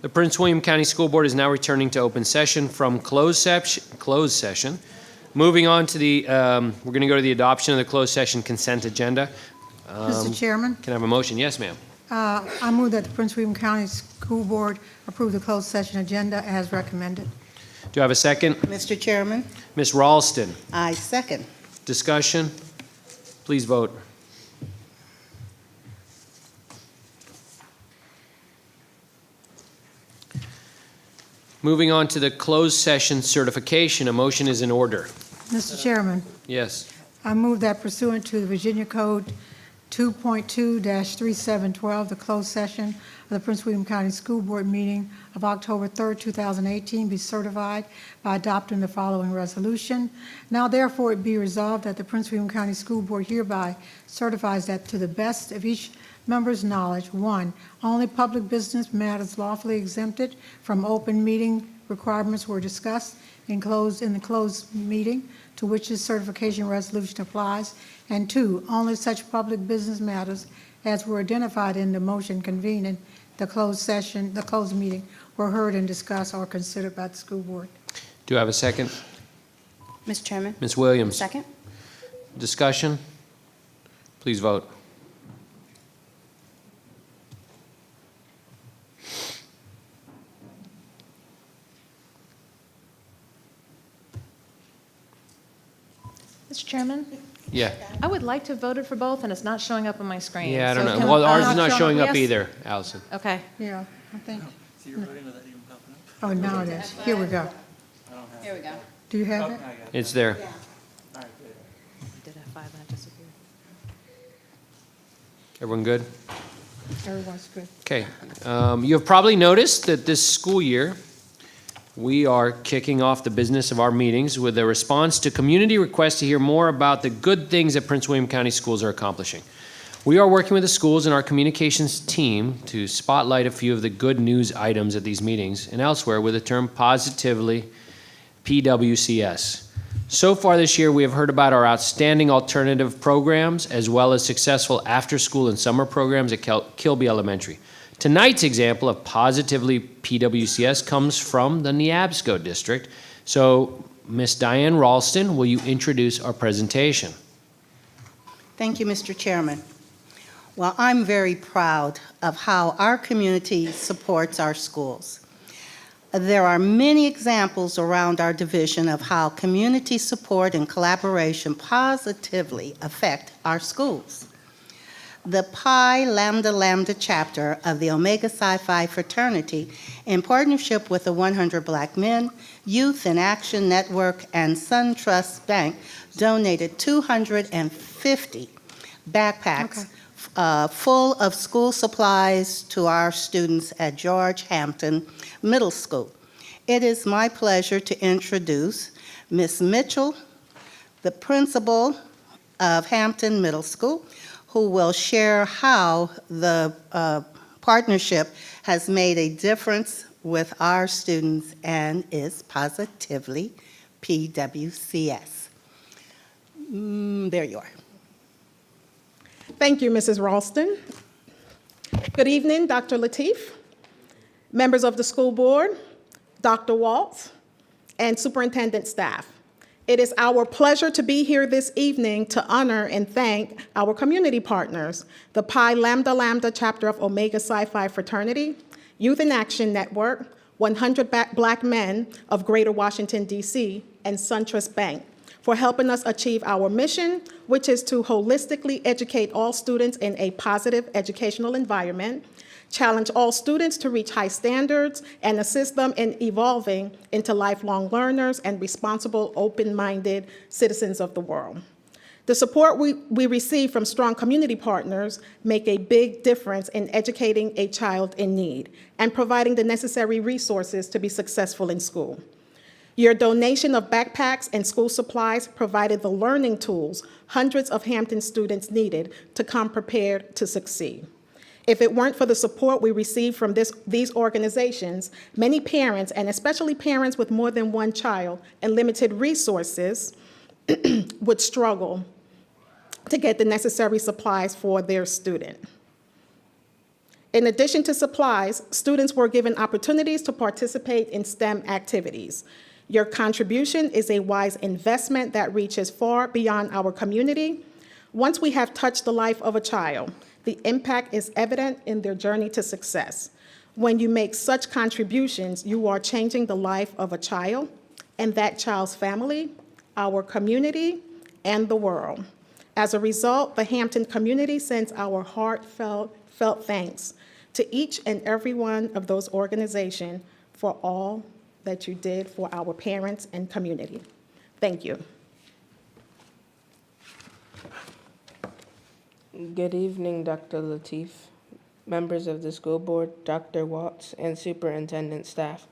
The Prince William County School Board is now returning to open session from closed session. Moving on to the, we're going to go to the adoption of the closed session consent agenda. Mr. Chairman, Can I have a motion? Yes, ma'am. I move that the Prince William County School Board approve the closed session agenda as recommended. Do I have a second? Mr. Chairman, Ms. Ralston, I second. discussion? Please vote. Moving on to the closed session certification, a motion is in order. Mr. Chairman, Yes. I move that pursuant to the Virginia Code 2.2-3712, the closed session of the Prince William County School Board meeting of October 3rd, 2018 be certified by adopting the following resolution. Now therefore it be resolved that the Prince William County School Board hereby certifies that to the best of each member's knowledge, 1, only public business matters lawfully exempted from open meeting requirements were discussed in the closed meeting to which this certification resolution applies, and 2, only such public business matters as were identified in the motion convening the closed meeting were heard and discussed or considered by the school board. Do I have a second? Mr. Chairman, Ms. Williams? second. Discussion? Please vote. Mr. Chairman, Yeah. I would like to have voted for both, and it's not showing up on my screen. Yeah, I don't So know. can- Well, ours is not not showing up yes? either, Allison. Okay. Yeah, I think. So you're voting without even popping up? Oh, now it is. Here we go. I don't have. Here we go. Do you have Oh, it? I got it. It's there. All right, good. Did F5 and it disappeared? Everyone good? Everyone's good. Okay. You have probably noticed that this school year, we are kicking off the business of our meetings with a response to community requests to hear more about the good things that Prince William County schools are accomplishing. We are working with the schools and our communications team to spotlight a few of the good news items at these meetings and elsewhere with the term positively PWCS. So far this year, we have heard about our outstanding alternative programs as well as successful after-school and summer programs at Kilby Elementary. Tonight's example of positively PWCS comes from the Neabsco district. So, Ms. Diane Ralston, will you introduce our presentation? Thank you, Mr. Chairman. Well, I'm very proud of how our community supports our schools. There are many examples around our division of how community support and collaboration positively affect our schools. The Pi Lambda Lambda chapter of the Omega Psi Phi fraternity, in partnership with the 100 Black Men, Youth in Action Network, and SunTrust Bank, donated 250 backpacks full of school supplies to our students at George Hampton Middle School. It is my pleasure to introduce Ms. Mitchell, the principal of Hampton Middle School, who will share how the partnership has made a difference with our students and is positively PWCS. There you are. Thank you, Mrs. Ralston. Good evening, Dr. Lateef, members of the school board, Dr. Waltz, and superintendent staff. It is our pleasure to be here this evening to honor and thank our community partners, the Pi Lambda Lambda chapter of Omega Psi Phi fraternity, Youth in Action Network, 100 Black Men of Greater Washington, D.C., and SunTrust Bank for helping us achieve our mission, which is to holistically educate all students in a positive educational environment, challenge all students to reach high standards, and assist them in evolving into lifelong learners and responsible, open-minded citizens of the world. The support we receive from strong community partners make a big difference in educating a child in need and providing the necessary resources to be successful in school. Your donation of backpacks and school supplies provided the learning tools hundreds of Hampton students needed to come prepared to succeed. If it weren't for the support we received from these organizations, many parents, and especially parents with more than one child and limited resources, would struggle to get the necessary supplies for their student. In addition to supplies, students were given opportunities to participate in STEM activities. Your contribution is a wise investment that reaches far beyond our community. Once we have touched the life of a child, the impact is evident in their journey to success. When you make such contributions, you are changing the life of a child and that child's family, our community, and the world. As a result, the Hampton community sends our heartfelt thanks to each and every one of those organizations for all that you did for our parents and community. Thank you. Good evening, Dr. Lateef, members of the school board, Dr. Waltz, and superintendent staff.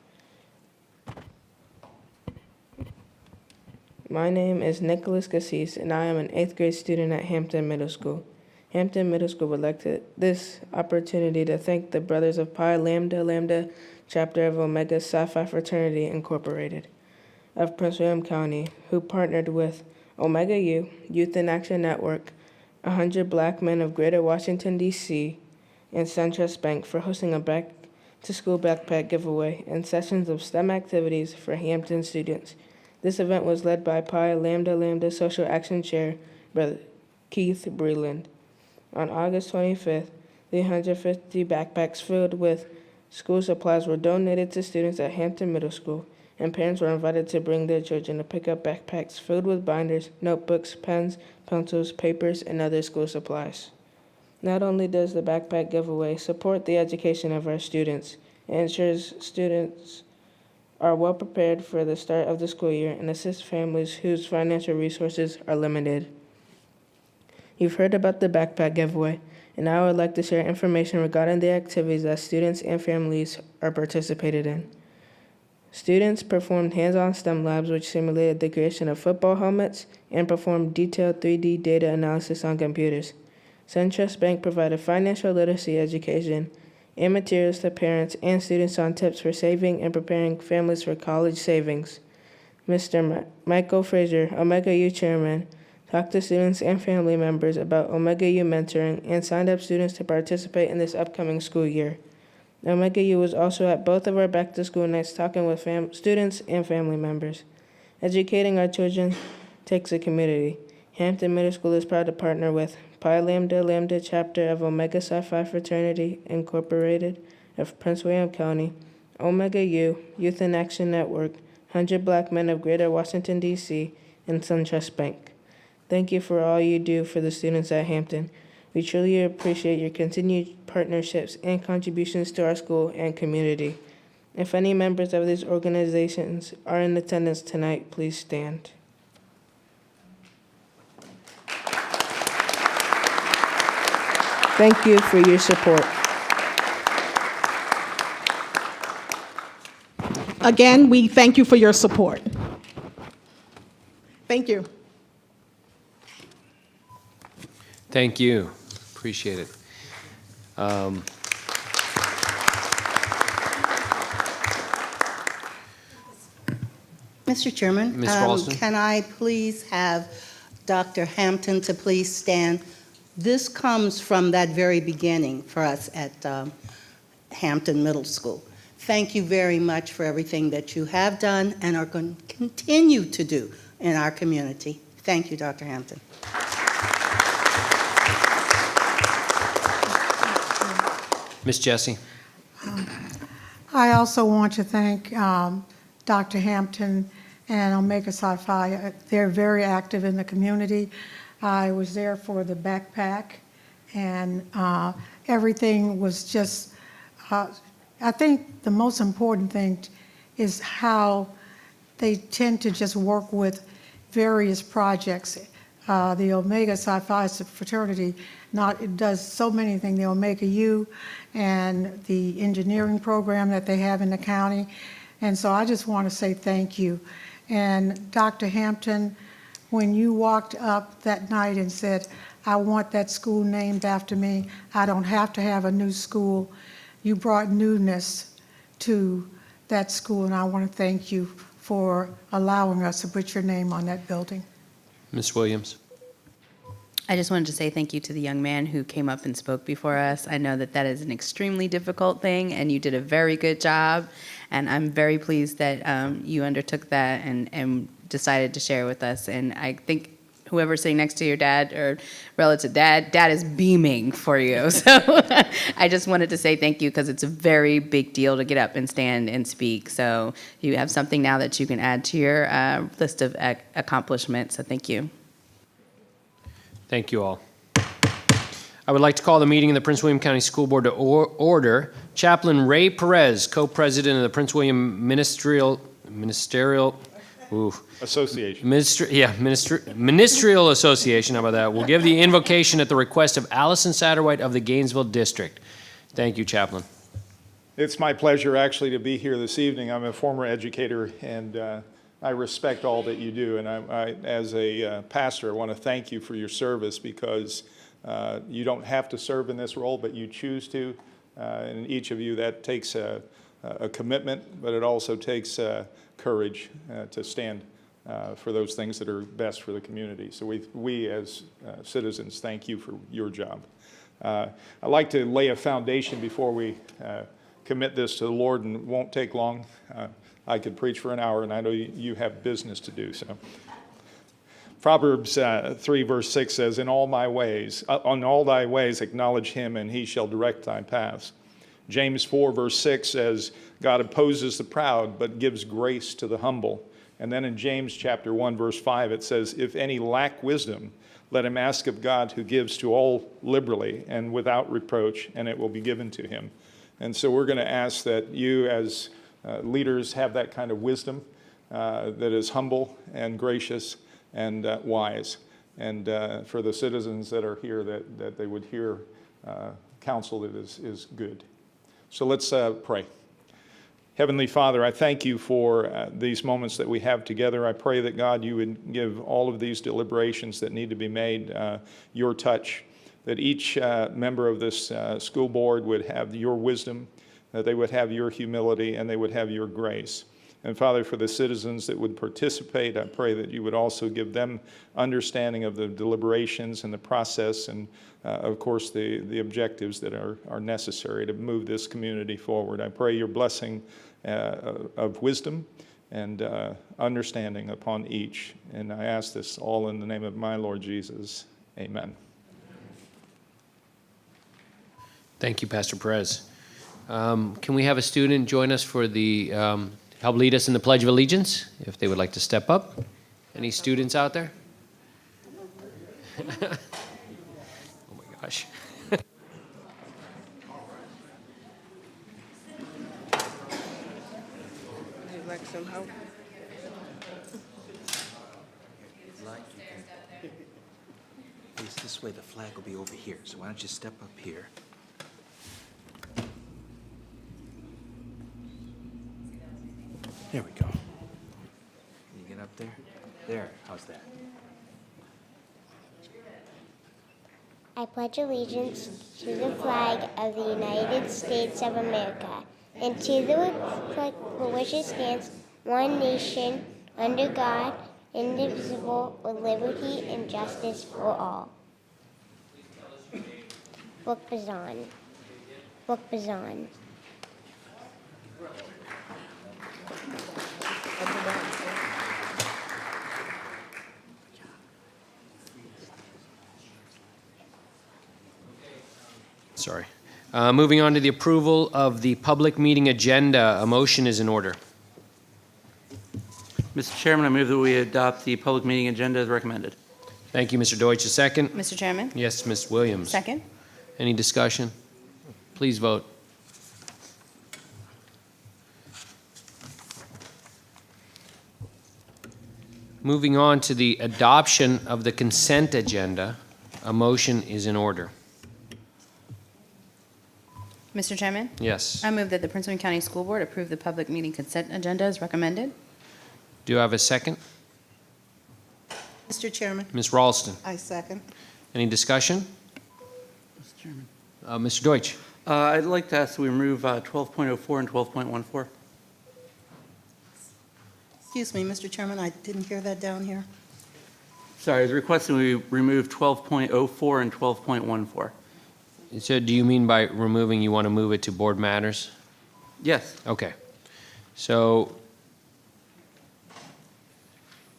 My name is Nicholas Cassis, and I am an 8th grade student at Hampton Middle School. Hampton Middle School would like this opportunity to thank the Brothers of Pi Lambda Lambda chapter of Omega Psi Phi Fraternity Incorporated of Prince William County, who partnered with Omega U, Youth in Action Network, 100 Black Men of Greater Washington, D.C., and SunTrust Bank for hosting a back-to-school backpack giveaway and sessions of STEM activities for Hampton students. This event was led by Pi Lambda Lambda Social Action Chair, Brother Keith Breland. On August 25th, the 150 backpacks filled with school supplies were donated to students at Hampton Middle School, and parents were invited to bring their children to pick up backpacks filled with binders, notebooks, pens, pencils, papers, and other school supplies. Not only does the backpack giveaway support the education of our students, it ensures students are well prepared for the start of the school year and assist families whose financial resources are limited. You've heard about the backpack giveaway, and I would like to share information regarding the activities that students and families are participated in. Students performed hands-on STEM labs which simulated the creation of football helmets and performed detailed 3D data analysis on computers. SunTrust Bank provided financial literacy education and materials to parents and students on tips for saving and preparing families for college savings. Mr. Michael Frazier, Omega U Chairman, talked to students and family members about Omega U mentoring and signed up students to participate in this upcoming school year. Omega U was also at both of our back-to-school nights talking with students and family members. Educating our children takes a community. Hampton Middle School is proud to partner with Pi Lambda Lambda chapter of Omega Psi Phi Fraternity Incorporated of Prince William County, Omega U, Youth in Action Network, 100 Black Men of Greater Washington, D.C., and SunTrust Bank. Thank you for all you do for the students at Hampton. We truly appreciate your continued partnerships and contributions to our school and community. If any members of these organizations are in attendance tonight, please stand. Thank you for your support. Again, we thank you for your support. Thank you. Thank you. Appreciate it. Mr. Chairman, Ms. Ralston? can I please have Dr. Hampton to please stand? This comes from that very beginning for us at Hampton Middle School. Thank you very much for everything that you have done and are going to continue to do in our community. Thank you, Dr. Hampton. Ms. Jessie? I also want to thank Dr. Hampton and Omega Psi Phi. They're very active in the community. I was there for the backpack, and everything was just, I think the most important thing is how they tend to just work with various projects. The Omega Psi Phi fraternity it does so many things, the Omega U and the engineering program that they have in the county. And so I just want to say thank you. And Dr. Hampton, when you walked up that night and said, I want that school named after me, I don't have to have a new school, you brought newness to that school, and I want to thank you for allowing us to put your name on that building. Ms. Williams? I just wanted to say thank you to the young man who came up and spoke before us. I know that that is an extremely difficult thing, and you did a very good job. And I'm very pleased that you undertook that and decided to share with us. And I think whoever's sitting next to your dad or relative dad is beaming for you. So I just wanted to say thank you because it's a very big deal to get up and stand and speak. So you have something now that you can add to your list of accomplishments. So thank you. Thank you all. I would like to call the meeting of the Prince William County School Board to order. Chaplain Ray Perez, co-president of the Prince William Ministerial Association. Ministerial Association, how about that? Will give the invocation at the request of Allison Satterwhite of the Gainesville District. Thank you, Chaplain. It's my pleasure actually to be here this evening. I'm a former educator and I respect all that you do. And I as a pastor, I want to thank you for your service because you don't have to serve in this role, but you choose to. And each of you, that takes a commitment, but it also takes courage to stand for those things that are best for the community. So we as citizens, thank you for your job. I'd like to lay a foundation before we commit this to the Lord, and it won't take long. I could preach for an hour, and I know you have business to do. So, Proverbs 3 verse 6 says, "In all my ways, on all thy ways acknowledge him, and he shall direct thy paths." James 4 verse 6 says, "God opposes the proud, but gives grace to the humble." And then in James chapter 1 verse 5 it says, "If any lack wisdom, let him ask of God, who gives to all liberally and without reproach, and it will be given to him." And so we're going to ask that you as leaders have that kind of wisdom that is humble and gracious and wise. And for the citizens that are here, that they would hear counsel that is good. So let's pray. Heavenly Father, I thank you for these moments that we have together. I pray that, God, you would give all of these deliberations that need to be made your touch, that each member of this school board would have your wisdom, that they would have your humility, and they would have your grace. And Father, for the citizens that would participate, I pray that you would also give them understanding of the deliberations and the process and, of course, the objectives that are necessary to move this community forward. I pray your blessing of wisdom and understanding upon each. And I ask this all in the name of my Lord Jesus. Amen. Thank you, Pastor Perez. Can we have a student join us for the, help lead us in the Pledge of Allegiance, if they would like to step up? Any students out there? Oh my gosh. Like some help? Face this way, the flag will be over here. So why don't you step up here? There we go. Can you get up there? There, how's that? I pledge allegiance to the flag of the United States of America and to the republic for which it stands, one nation, under God, indivisible, with liberty and justice for all. Book Bazan. Book Bazan. Sorry. Moving on to the approval of the public meeting agenda. A motion is in order. Mr. Chairman, I move that we adopt the public meeting agenda as recommended. Thank you, Mr. Deutsch. A second? Mr. Chairman? Yes, Ms. Williams. Second? Any discussion? Please vote. Moving on to the adoption of the consent agenda. A motion is in order. Mr. Chairman? Yes. I move that the Prince William County School Board approve the public meeting consent agenda as recommended. Do I have a second? Mr. Chairman, Ms. Ralston. I second. Any discussion? Mr. Chairman. Mr. Deutsch. I'd like to ask that we remove 12.04 and 12.14. Excuse me, Mr. Chairman, I didn't hear that down here. Sorry, I was requesting we remove 12.04 and 12.14. So do you mean by removing, you want to move it to board matters? Yes. Okay. So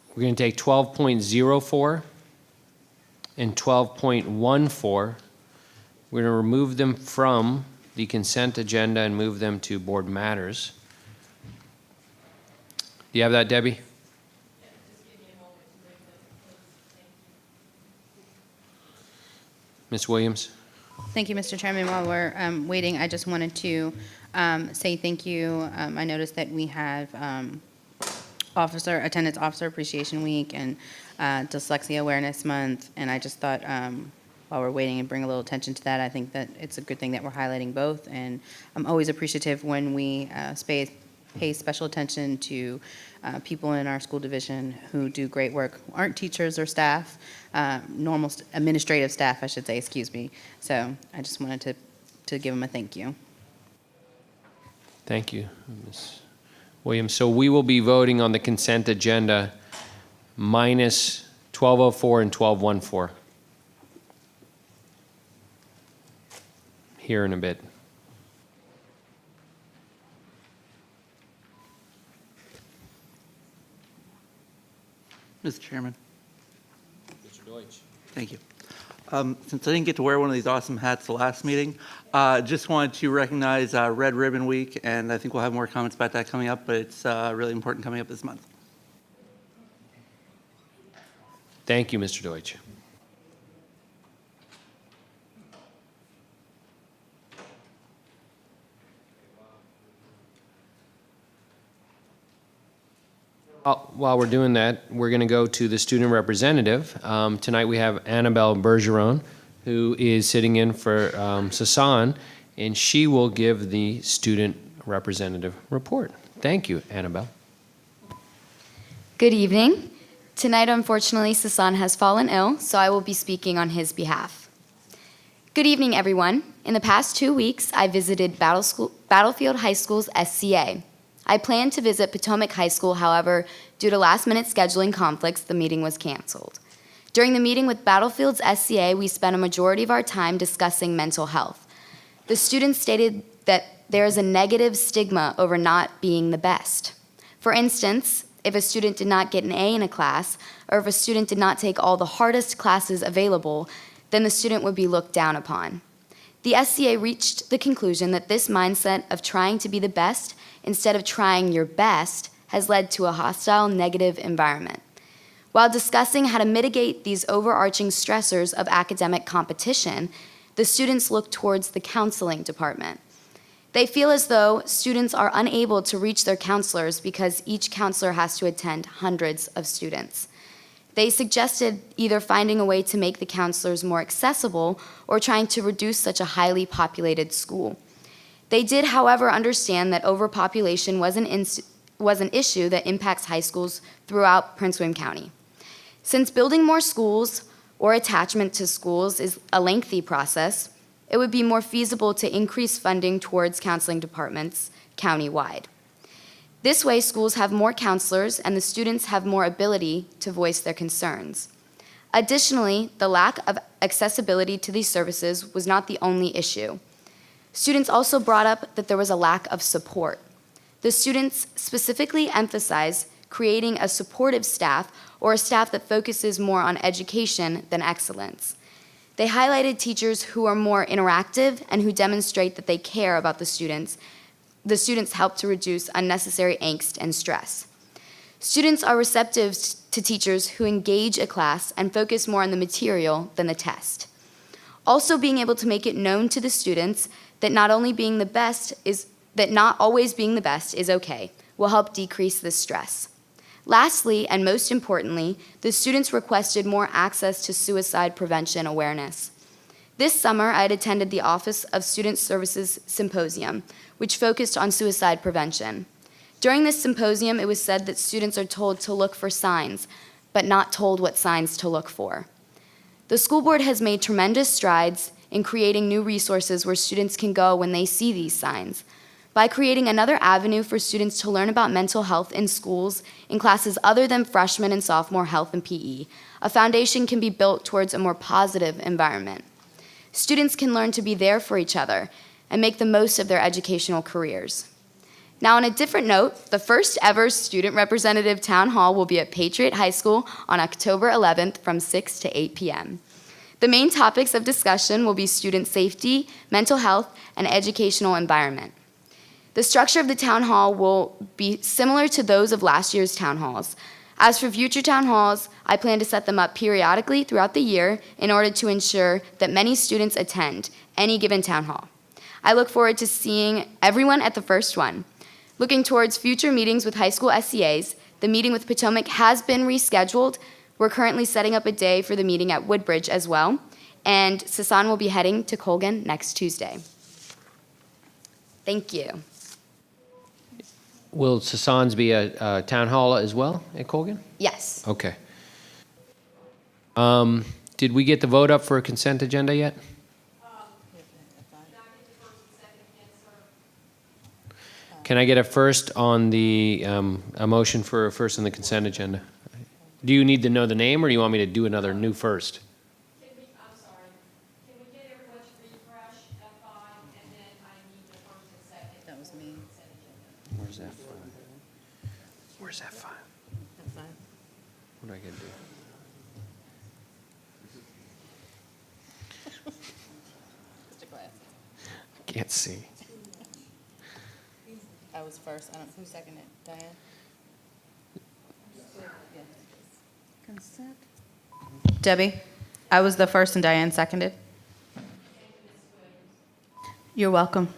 we're going to take 12.04 and 12.14. We're going to remove them from the consent agenda and move them to board matters. Do you have that, Debbie? Ms. Williams? Thank you, Mr. Chairman. While we're waiting, I just wanted to say thank you. I noticed that we have Attendance Officer Appreciation Week and Dyslexia Awareness Month, and I just thought while we're waiting and bring a little attention to that, I think that it's a good thing that we're highlighting both, and I'm always appreciative when we pay special attention to people in our school division who do great work, who aren't teachers or staff, normal administrative staff, I should say, excuse me. So I just wanted to give them a thank you. Thank you, Ms. Williams. So we will be voting on the consent agenda minus 1204 and 1214 here in a bit. Mr. Chairman. Mr. Deutsch. Thank you. Since I didn't get to wear one of these awesome hats the last meeting, just wanted to recognize Red Ribbon Week, and I think we'll have more comments about that coming up, but it's really important coming up this month. Thank you, Mr. Deutsch. While we're doing that, we're going to go to the student representative. Tonight we have Annabelle Bergeron, who is sitting in for Sasan, and she will give the student representative report. Thank you, Annabelle. Good evening. Tonight, unfortunately, Sasan has fallen ill, so I will be speaking on his behalf. Good evening, everyone. In the past 2 weeks, I visited Battlefield High School's SCA. I planned to visit Potomac High School, however, due to last-minute scheduling conflicts, the meeting was canceled. During the meeting with Battlefield's SCA, we spent a majority of our time discussing mental health. The students stated that there is a negative stigma over not being the best. For instance, if a student did not get an A in a class, or if a student did not take all the hardest classes available, then the student would be looked down upon. The SCA reached the conclusion that this mindset of trying to be the best instead of trying your best has led to a hostile, negative environment. While discussing how to mitigate these overarching stressors of academic competition, the students look towards the counseling department. They feel as though students are unable to reach their counselors because each counselor has to attend hundreds of students. They suggested either finding a way to make the counselors more accessible or trying to reduce such a highly populated school. They did, however, understand that overpopulation was an issue that impacts high schools throughout Prince William County. Since building more schools or attachment to schools is a lengthy process, it would be more feasible to increase funding towards counseling departments countywide. This way, schools have more counselors and the students have more ability to voice their concerns. Additionally, the lack of accessibility to these services was not the only issue. Students also brought up that there was a lack of support. The students specifically emphasized creating a supportive staff or a staff that focuses more on education than excellence. They highlighted teachers who are more interactive and who demonstrate that they care about the students. The students help to reduce unnecessary angst and stress. Students are receptive to teachers who engage a class and focus more on the material than the test. Also, being able to make it known to the students that not always being the best is okay will help decrease this stress. Lastly, and most importantly, the students requested more access to suicide prevention awareness. This summer, I had attended the Office of Student Services Symposium, which focused on suicide prevention. During this symposium, it was said that students are told to look for signs, but not told what signs to look for. The school board has made tremendous strides in creating new resources where students can go when they see these signs. By creating another avenue for students to learn about mental health in schools in classes other than freshman and sophomore health and PE, a foundation can be built towards a more positive environment. Students can learn to be there for each other and make the most of their educational careers. Now, on a different note, the first ever student representative town hall will be at Patriot High School on October 11th from 6 to 8 p.m. The main topics of discussion will be student safety, mental health, and educational environment. The structure of the town hall will be similar to those of last year's town halls. As for future town halls, I plan to set them up periodically throughout the year in order to ensure that many students attend any given town hall. I look forward to seeing everyone at the first one. Looking towards future meetings with high school SCAs, the meeting with Potomac has been rescheduled. We're currently setting up a day for the meeting at Woodbridge as well, and Sasan will be heading to Colgan next Tuesday. Thank you. Will Sasan's be a town hall as well at Colgan? Yes. Okay. Did we get the vote up for a consent agenda yet? Can I get a first on the, a motion for a first on the consent agenda? Do you need to know the name, or do you want me to do another new first? I'm sorry. Can we get everyone to refresh F5, and then I need the first and second? That was me. Where's F5? Where's F5? What do I gotta do? I can't see. I was first. Who seconded? Diane? Consent. Debbie? I was the first and Diane seconded. You're welcome.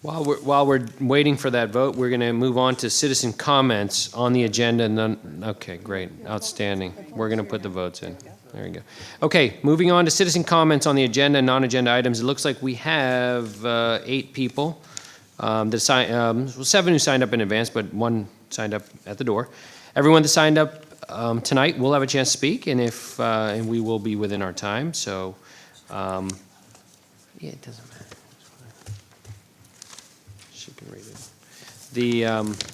While we're waiting for that vote, we're going to move on to citizen comments on the agenda. Okay, great, outstanding. We're going to put the votes in. There you go. Okay, moving on to citizen comments on the agenda and non-agenda items. It looks like we have 8 people. 7 who signed up in advance, but 1 signed up at the door. Everyone that signed up tonight will have a chance to speak, and and we will be within our time. So, yeah, it doesn't matter. She can read it.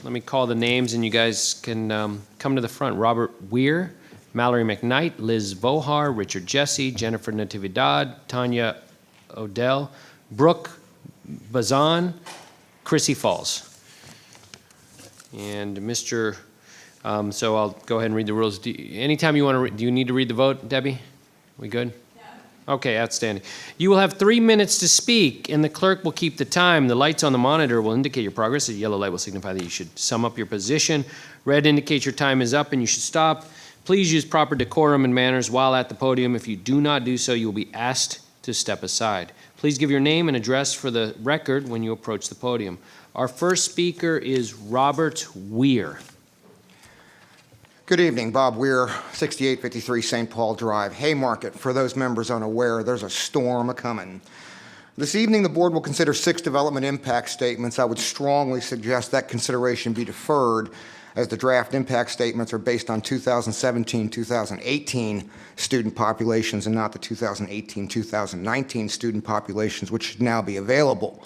Let me call the names, and you guys can come to the front. Robert Weir, Mallory McKnight, Liz Vohar, Richard Jesse, Jennifer Natividad, Tanya Odell, Brooke Bazan, Chrissy Falls. And Mr., so I'll go ahead and read the rules. Anytime you want to, do you need to read the vote, Debbie? We good? Okay, outstanding. You will have 3 minutes to speak, and the clerk will keep the time. The lights on the monitor will indicate your progress. The yellow light will signify that you should sum up your position. Red indicates your time is up and you should stop. Please use proper decorum and manners while at the podium. If you do not do so, you will be asked to step aside. Please give your name and address for the record when you approach the podium. Our first speaker is Robert Weir. Good evening, Bob Weir, 6853 St. Paul Drive, Haymarket. For those members unaware, there's a storm a-coming. This evening, the board will consider 6 development impact statements. I would strongly suggest that consideration be deferred, as the draft impact statements are based on 2017-2018 student populations and not the 2018-2019 student populations, which should now be available.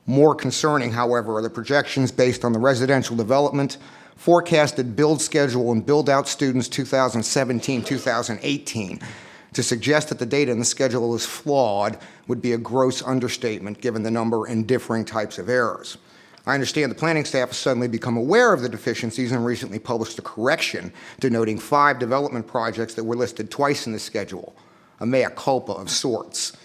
More concerning, however, are the projections based on the residential development forecasted build schedule and build out students 2017-2018. To suggest that the data in the schedule is flawed would be a gross understatement given the number and differing types of errors. I understand the planning staff has suddenly become aware of the deficiencies and recently published a correction denoting 5 development projects that were listed twice in the schedule, a mea culpa of sorts.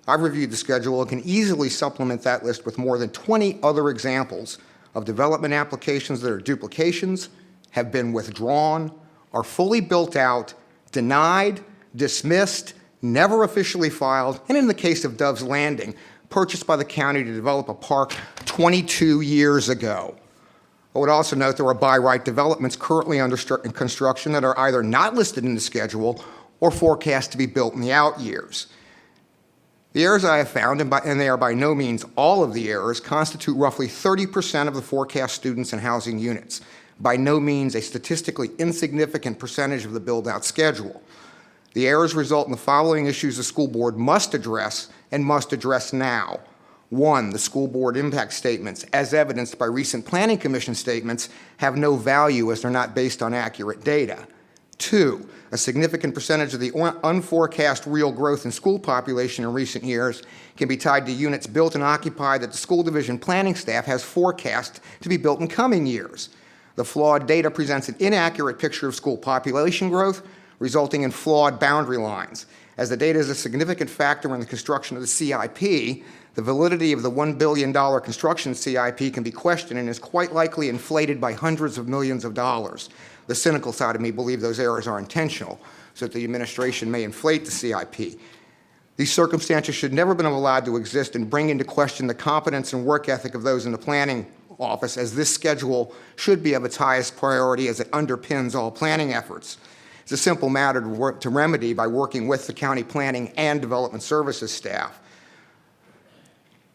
I've reviewed the schedule and can easily supplement that list with more than 20 other examples of development applications that are duplications, have been withdrawn, are fully built out, denied, dismissed, never officially filed, and in the case of Dove's Landing, purchased by the county to develop a park 22 years ago. I would also note there are by right developments currently under construction that are either not listed in the schedule or forecast to be built in the out years. The errors I have found, and they are by no means all of the errors, constitute roughly 30% of the forecast students and housing units, by no means a statistically insignificant percentage of the build-out schedule. The errors result in the following issues the school board must address and must address now. One, the school board impact statements, as evidenced by recent Planning Commission statements, have no value as they're not based on accurate data. Two, a significant percentage of the unforecast real growth in school population in recent years can be tied to units built and occupied that the school division planning staff has forecast to be built in coming years. The flawed data presents an inaccurate picture of school population growth, resulting in flawed boundary lines. As the data is a significant factor in the construction of the CIP, the validity of the $1 billion construction CIP can be questioned and is quite likely inflated by hundreds of millions of dollars. The cynical side of me believes those errors are intentional, so that the administration may inflate the CIP. These circumstances should never have been allowed to exist and bring into question the competence and work ethic of those in the planning office, as this schedule should be of its highest priority as it underpins all planning efforts. It's a simple matter to remedy by working with the county planning and development services staff.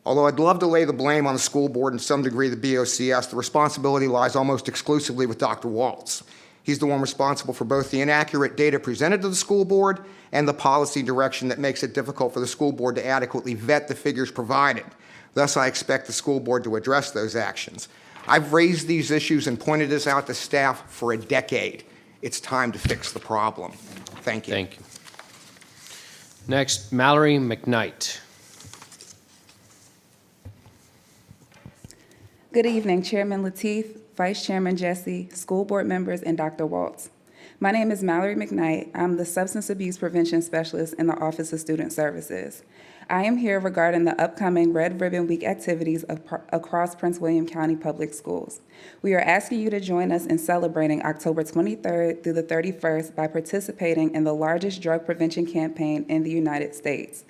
Although I'd love to lay the blame on the school board and to some degree the PWCS, the responsibility lies almost exclusively with Dr. Waltz. He's the one responsible for both the inaccurate data presented to the school board and the policy direction that makes it difficult for the school board to adequately vet the figures provided. Thus, I expect the school board to address those actions. I've raised these issues and pointed this out to staff for a decade. It's time to fix the problem. Thank you. Thank you. Next, Mallory McKnight. Good evening, Chairman Lateef, Vice Chairman Jesse, school board members, and Dr. Waltz. My name is Mallory McKnight. I'm the Substance Abuse Prevention Specialist in the Office of Student Services. I am here regarding the upcoming Red Ribbon Week activities across Prince William County Public Schools. We are asking you to join us in celebrating October 23rd through the 31st by participating in the largest drug prevention campaign in the United States.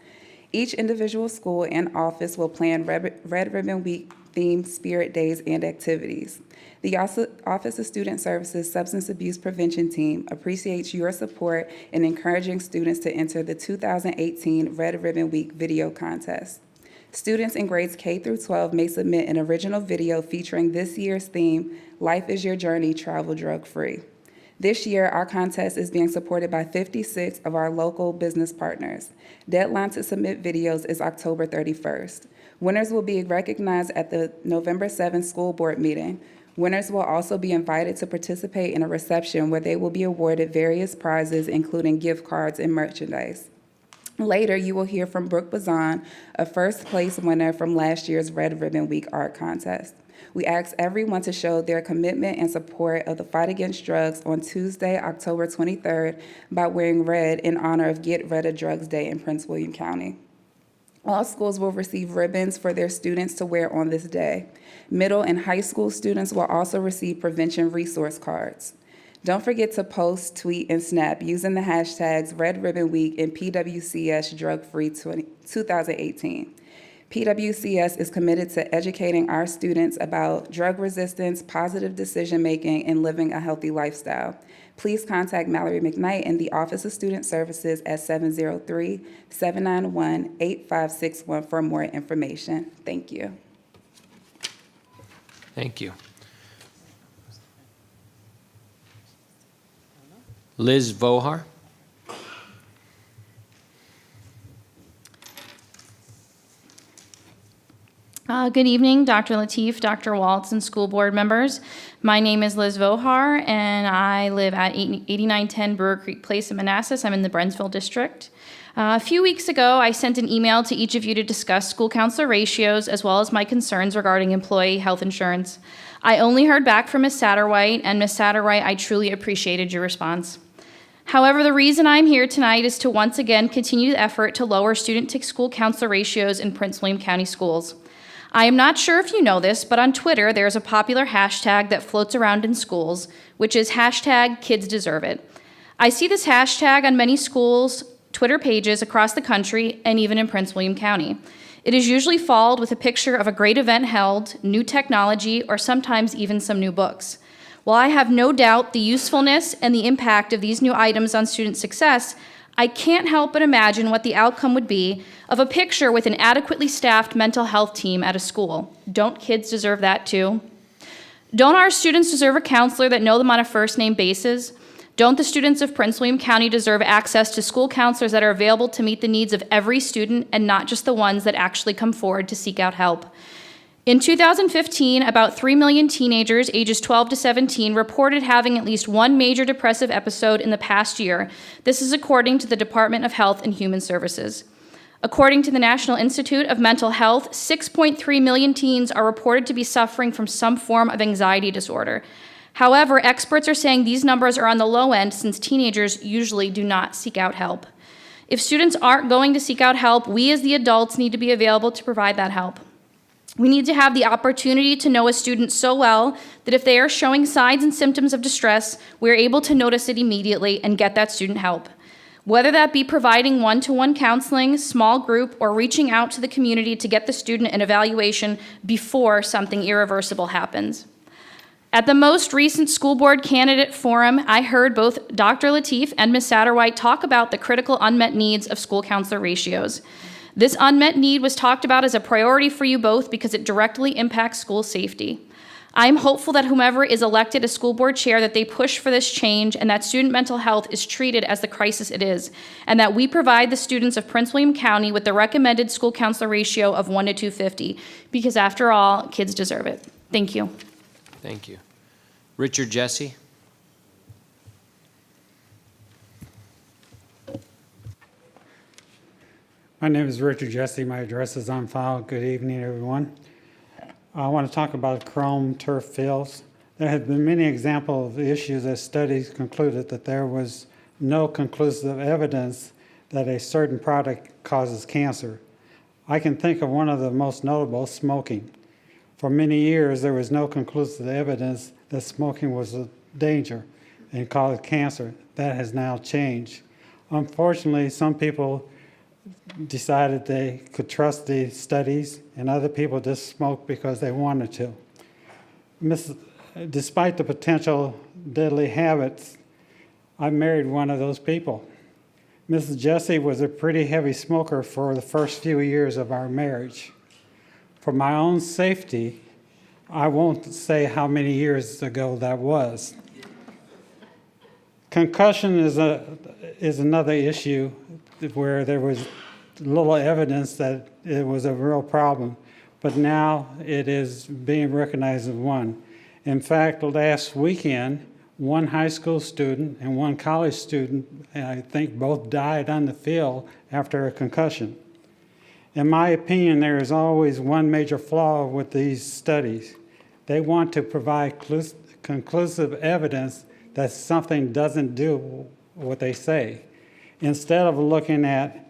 Each individual school and office will plan Red Ribbon Week themed spirit days and activities. The Office of Student Services Substance Abuse Prevention Team appreciates your support in encouraging students to enter the 2018 Red Ribbon Week video contest. Students in grades K through 12 may submit an original video featuring this year's theme, Life is Your Journey, Travel Drug Free. This year, our contest is being supported by 56 of our local business partners. Deadline to submit videos is October 31st. Winners will be recognized at the November 7th school board meeting. Winners will also be invited to participate in a reception where they will be awarded various prizes, including gift cards and merchandise. Later, you will hear from Brooke Bazan, a first-place winner from last year's Red Ribbon Week art contest. We ask everyone to show their commitment and support of the fight against drugs on Tuesday, October 23rd, by wearing red in honor of Get Rid of Drugs Day in Prince William County. All schools will receive ribbons for their students to wear on this day. Middle and high school students will also receive prevention resource cards. Don't forget to post, tweet, and snap using the hashtags Red Ribbon Week and PWCS Drug Free 2018. PWCS is committed to educating our students about drug resistance, positive decision-making, and living a healthy lifestyle. Please contact Mallory McKnight in the Office of Student Services at 703-791-8561 for more information. Thank you. Thank you. Liz Vohar. Good evening, Dr. Lateef, Dr. Waltz, and school board members. My name is Liz Vohar, and I live at 8910 Brewer Creek Place in Manassas. I'm in the Brentsville district. A few weeks ago, I sent an email to each of you to discuss school counselor ratios as well as my concerns regarding employee health insurance. I only heard back from Ms. Satterwhite, and Ms. Satterwhite, I truly appreciated your response. However, the reason I'm here tonight is to once again continue the effort to lower student-to-school counselor ratios in Prince William County schools. I am not sure if you know this, but on Twitter, there's a popular hashtag that floats around in schools, which is hashtag Kids Deserve It. I see this hashtag on many schools' Twitter pages across the country and even in Prince William County. It is usually followed with a picture of a great event held, new technology, or sometimes even some new books. While I have no doubt the usefulness and the impact of these new items on student success, I can't help but imagine what the outcome would be of a picture with an adequately staffed mental health team at a school. Don't kids deserve that too? Don't our students deserve a counselor that know them on a first-name basis? Don't the students of Prince William County deserve access to school counselors that are available to meet the needs of every student and not just the ones that actually come forward to seek out help? In 2015, about 3 million teenagers ages 12 to 17 reported having at least one major depressive episode in the past year. This is according to the Department of Health and Human Services. According to the National Institute of Mental Health, 6.3 million teens are reported to be suffering from some form of anxiety disorder. However, experts are saying these numbers are on the low end since teenagers usually do not seek out help. If students aren't going to seek out help, we as the adults need to be available to provide that help. We need to have the opportunity to know a student so well that if they are showing signs and symptoms of distress, we're able to notice it immediately and get that student help. Whether that be providing one-to-one counseling, small group, or reaching out to the community to get the student an evaluation before something irreversible happens. At the most recent school board candidate forum, I heard both Dr. Lateef and Ms. Satterwhite talk about the critical unmet needs of school counselor ratios. This unmet need was talked about as a priority for you both because it directly impacts school safety. I'm hopeful that whomever is elected as school board chair, that they push for this change and that student mental health is treated as the crisis it is, and that we provide the students of Prince William County with the recommended school counselor ratio of 1 to 250, because after all, kids deserve it. Thank you. Thank you. Richard Jesse. My name is Richard Jesse. My address is on file. Good evening, everyone. I want to talk about chrome turf fields. There have been many examples of issues as studies concluded that there was no conclusive evidence that a certain product causes cancer. I can think of one of the most notable, smoking. For many years, there was no conclusive evidence that smoking was a danger and caused cancer. That has now changed. Unfortunately, some people decided they could trust the studies, and other people just smoked because they wanted to. Despite the potential deadly habits, I married one of those people. Mrs. Jesse was a pretty heavy smoker for the first few years of our marriage. For my own safety, I won't say how many years ago that was. Concussion is another issue where there was little evidence that it was a real problem, but now it is being recognized as one. In fact, last weekend, one high school student and one college student, I think both died on the field after a concussion. In my opinion, there is always one major flaw with these studies. They want to provide conclusive evidence that something doesn't do what they say, instead of looking at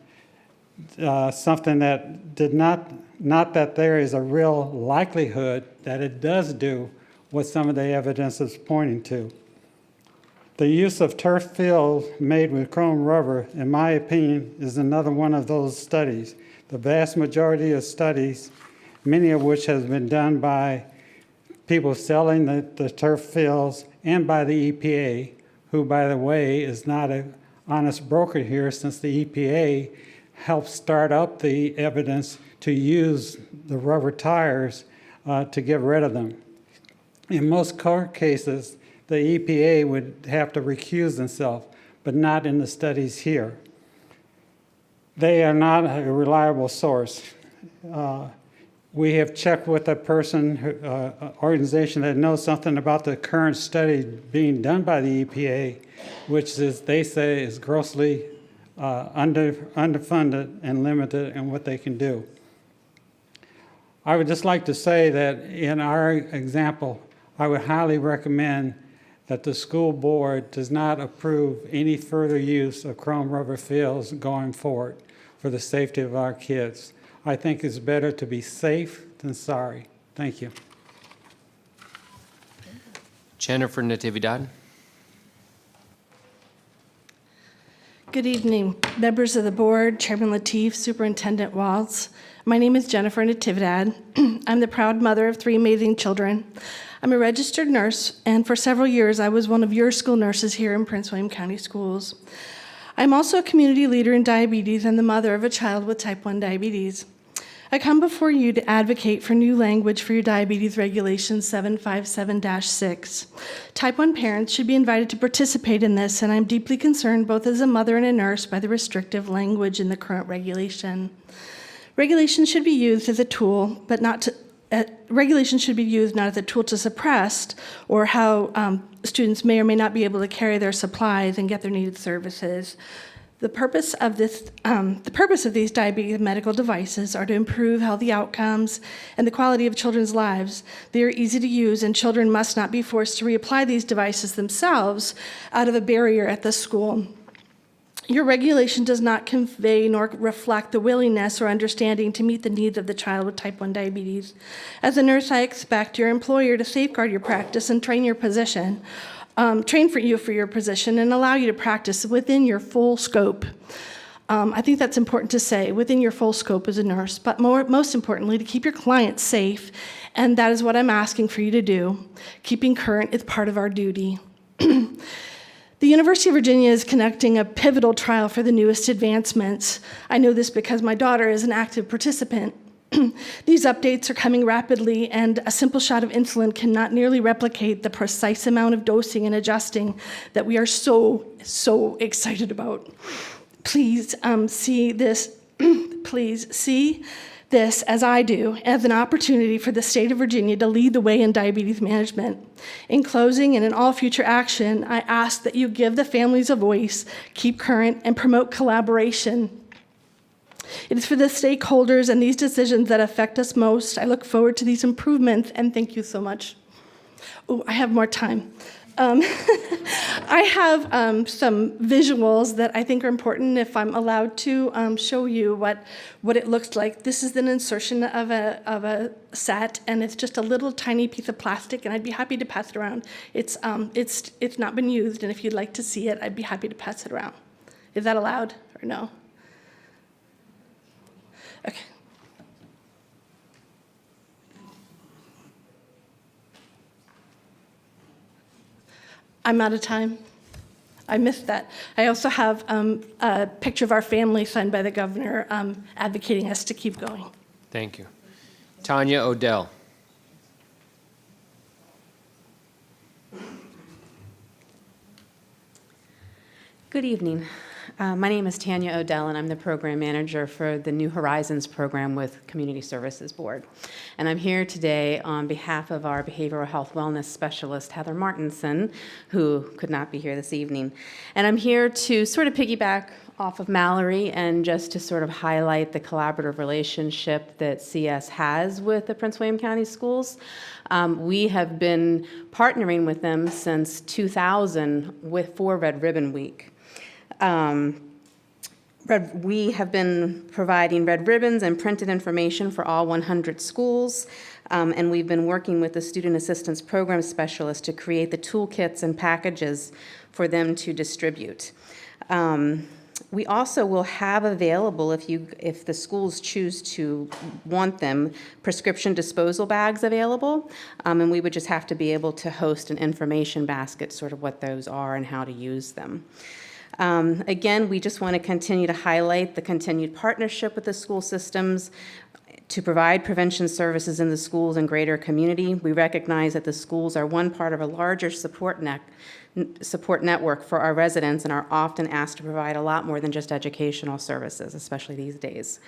something that did not that there is a real likelihood that it does do what some of the evidence is pointing to. The use of turf fields made with chrome rubber, in my opinion, is another one of those studies. The vast majority of studies, many of which has been done by people selling the turf fields and by the EPA, who, by the way, is not an honest broker here, since the EPA helped start up the evidence to use the rubber tires to get rid of them. In most court cases, the EPA would have to recuse themselves, but not in the studies here. They are not a reliable source. We have checked with a organization that knows something about the current study being done by the EPA, which is, they say, is grossly underfunded and limited in what they can do. I would just like to say that in our example, I would highly recommend that the school board does not approve any further use of chrome rubber fields going forward for the safety of our kids. I think it's better to be safe than sorry. Thank you. Jennifer Natividad. Good evening, members of the board, Chairman Lateef, Superintendent Waltz. My name is Jennifer Natividad. I'm the proud mother of 3 amazing children. I'm a registered nurse, and for several years I was one of your school nurses here in Prince William County Schools. I'm also a community leader in diabetes and the mother of a child with type 1 diabetes. I come before you to advocate for new language for your diabetes regulation 757-6. Type 1 parents should be invited to participate in this, and I'm deeply concerned, both as a mother and a nurse, by the restrictive language in the current regulation. Regulation should be used as a tool, but not to regulation should be used not as a tool to suppress or how students may or may not be able to carry their supplies and get their needed services. The purpose of these diabetes medical devices are to improve healthy outcomes and the quality of children's lives. They are easy to use, and children must not be forced to reapply these devices themselves out of a barrier at the school. Your regulation does not convey nor reflect the willingness or understanding to meet the needs of the child with type 1 diabetes. As a nurse, I expect your employer to safeguard your practice and train for your position and allow you to practice within your full scope. I think that's important to say, within your full scope as a nurse, but most importantly, to keep your clients safe, and that is what I'm asking for you to do. Keeping current is part of our duty. The University of Virginia is conducting a pivotal trial for the newest advancements. I know this because my daughter is an active participant. These updates are coming rapidly, and a simple shot of insulin cannot nearly replicate the precise amount of dosing and adjusting that we are so excited about. Please see this as I do, as an opportunity for the state of Virginia to lead the way in diabetes management. In closing, and in all future action, I ask that you give the families a voice, keep current, and promote collaboration. It is for the stakeholders and these decisions that affect us most. I look forward to these improvements, and thank you so much. Oh, I have more time. I have some visuals that I think are important, if I'm allowed to show you what it looks like. This is an insertion of a set, and it's just a little tiny piece of plastic, and I'd be happy to pass it around. It's not been used, and if you'd like to see it, I'd be happy to pass it around. Is that allowed or no? Okay. I'm out of time. I missed that. I also have a picture of our family signed by the governor advocating us to keep going. Thank you. Tanya Odell. Good evening. My name is Tanya Odell, and I'm the program manager for the New Horizons program with Community Services Board. And I'm here today on behalf of our behavioral health wellness specialist, Heather Martinson, who could not be here this evening. And I'm here to sort of piggyback off of Mallory and just to sort of highlight the collaborative relationship that CS has with the Prince William County Schools. We have been partnering with them since 2000 for Red Ribbon Week. We have been providing red ribbons and printed information for all 100 schools, and we've been working with the Student Assistance Program Specialist to create the toolkits and packages for them to distribute. We also will have available, if the schools choose to want them, prescription disposal bags available, and we would just have to be able to host an information basket, sort of what those are and how to use them. Again, we just want to continue to highlight the continued partnership with the school systems to provide prevention services in the schools and greater community. We recognize that the schools are one part of a larger support network for our residents and are often asked to provide a lot more than just educational services, especially these days.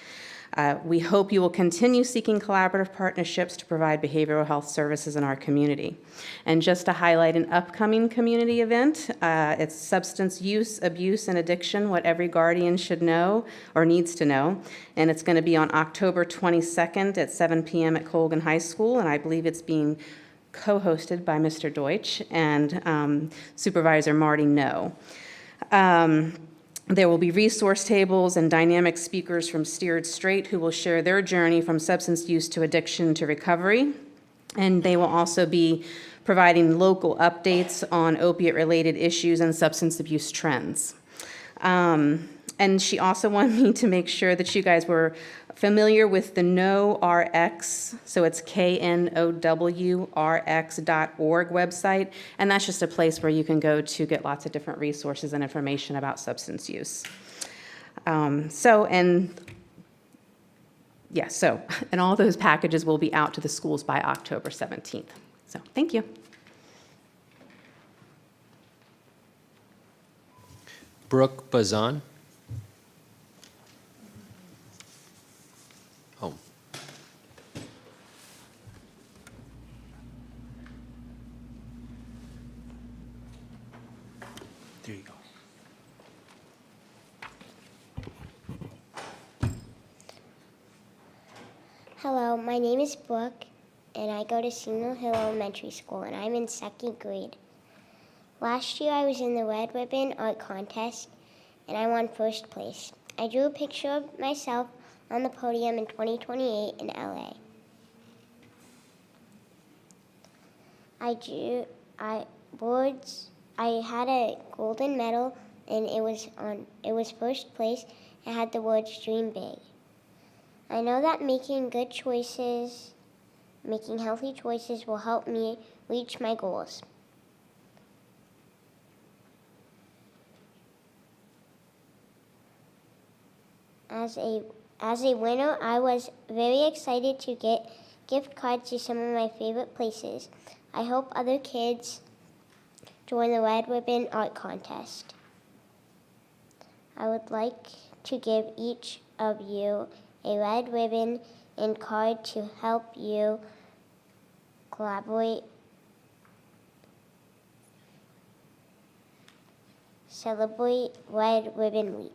We hope you will continue seeking collaborative partnerships to provide behavioral health services in our community. And just to highlight an upcoming community event, it's Substance Use, Abuse, and Addiction, What Every Guardian Should Know or Needs to Know. And it's going to be on October 22nd at 7 p.m. at Colgan High School, and I believe it's being co-hosted by Mr. Deutsch and Supervisor Marty No. There will be resource tables and dynamic speakers from Steered Straight who will share their journey from substance use to addiction to recovery. And they will also be providing local updates on opiate-related issues and substance abuse trends. And she also wanted me to make sure that you guys were familiar with the KnowRx, so it's KNOWRX.org website, and that's just a place where you can go to get lots of different resources and information about substance use. And Yes, so, and all those packages will be out to the schools by October 17th. So, thank you. Brooke Bazan. Oh. There you go. Hello, my name is Brooke, and I go to Signal Hill Elementary School, and I'm in 2nd grade. Last year, I was in the Red Ribbon Art Contest, and I won 1st place. I drew a picture of myself on the podium in 2028 in LA. I had a golden medal, and it was 1st place. It had the words "Dream Big." I know that making healthy choices will help me reach my goals. As a winner, I was very excited to get gift cards to some of my favorite places. I hope other kids join the Red Ribbon Art Contest. I would like to give each of you a red ribbon and card to help you collaborate, celebrate Red Ribbon Week.